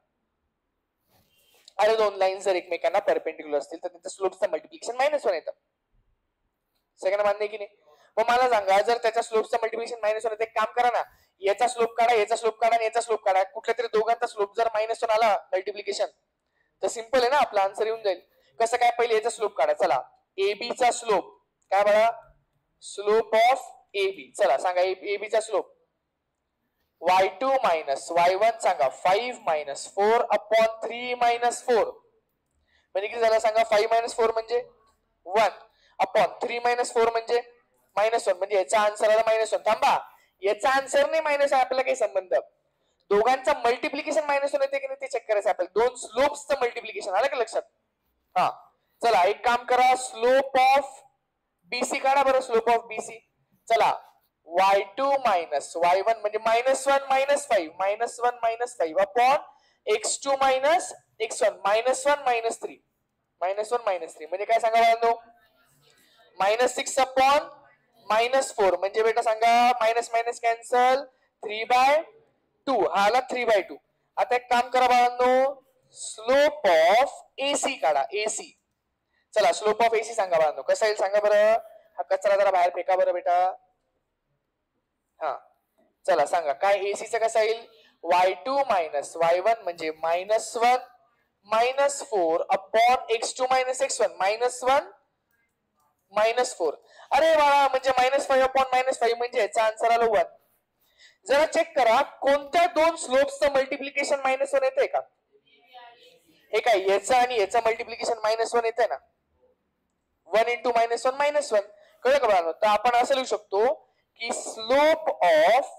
अरे दोन लाईन्स जर एकमेकांना परपेंडिक्युलर असतील तर त्यांच्या स्लोप्सचं मल्टिप्लिकेशन -1 येतं. सगळ्यांना मान्य की नाही? मग मला सांगा, जर त्याच्या स्लोपचं मल्टिप्लिकेशन -1 येतं, एक काम करा ना, याचा स्लोप काढा, याचा स्लोप काढा आणि याचा स्लोप काढा. कुठल्या तरी दोघांचा स्लोप जर -1 आला मल्टिप्लिकेशन, तर सिंपल आहे ना, आपला आन्सर येऊन जाईल. कसं काय? पहिले याचा स्लोप काढा. चला, AB चा स्लोप काय बघा? Slope of AB. चला सांगा AB चा स्लोप y2 मायनस y1 सांगा 5 मायनस 4 अपॉन 3 मायनस 4 म्हणजे किती झालं सांगा? 5 - 4 म्हणजे 1 अपॉन 3 - 4 म्हणजे -1 म्हणजे याचा आन्सर आला -1. थांबा, याचा आन्सर नाही मायनस आहे, आपल्याला काही संबंध. दोघांचा मल्टिप्लिकेशन -1 येते की नाही ते चेक करायचं आपल्याला. दोन स्लोप्सचं मल्टिप्लिकेशन. आलं का लक्षात? हा चला एक काम करा, स्लोप ऑफ BC काढा बरं. स्लोप ऑफ BC चला, y2 मायनस y1 म्हणजे -1 -5 -1 -5 अपॉन x2 मायनस x1 -1 -3 -1 -3 म्हणजे काय सांगा बाळांनो? -6 अपॉन -4 म्हणजे बेटा सांगा मायनस मायनस कॅन्सल 3/2 हा आला 3/2 आता एक काम करा बाळांनो, स्लोप ऑफ एसी काढा. एसी, चला स्लोप ऑफ एसी सांगा बाळांनो, कसं येईल सांगा बरं. हा कचरा जरा बाहेर फेका बरं बेटा. हा चला सांगा काय एसीचं कसं येईल. y2 मायनस y1 म्हणजे -1 -4 अपॉन x2 मायनस x1 -1 -4. अरे बाळा म्हणजे -5 अपॉन -5 म्हणजे याचा आन्सर आला 1. जरा चेक करा कोणत्या दोन स्लोप्सचं मल्टिप्लिकेशन -1 येतंय का. हे काय याचं आणि याचं मल्टिप्लिकेशन -1 येतंय ना. 1 इंटू -1 -1 कळलं का बाळांनो. तर आपण असं लिहू शकतो की slope of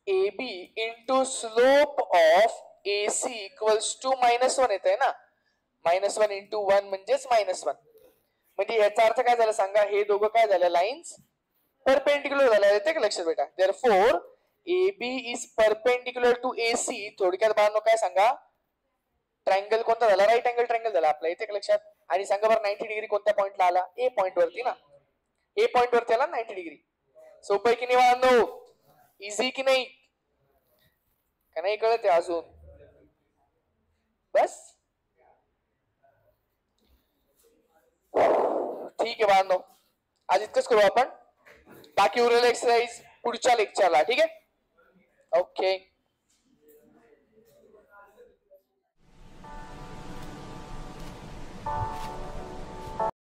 AB into slope of AC equals to -1 येत आहे ना. -1 इंटू 1 म्हणजेच -1. म्हणजे याचा अर्थ काय झाला सांगा. हे दोघं काय झालं लाईन्स परपेंडिक्युलर झाल्या. येते का लक्षात बेटा. Therefore AB is perpendicular to AC. थोडक्यात बाळांनो काय सांगा ट्रायंगल कोणता झाला. राईट अँगल ट्रायंगल झाला आपला. येते का लक्षात. आणि सांगा बरं 90 डिग्री कोणत्या पॉइंटला आला. ए पॉइंट वरती ना. ए पॉइंट वरती आला 90 डिग्री. सोपं की नाही बाळांनो. इझी की नाही का नाही कळत आहे अजून. बस ठीक आहे बाळांनो, आज इतकंच करू आपण. बाकी उरलेलं एक्सरसाइज पुढच्या लेक्चरला. ठीक आहे ओके.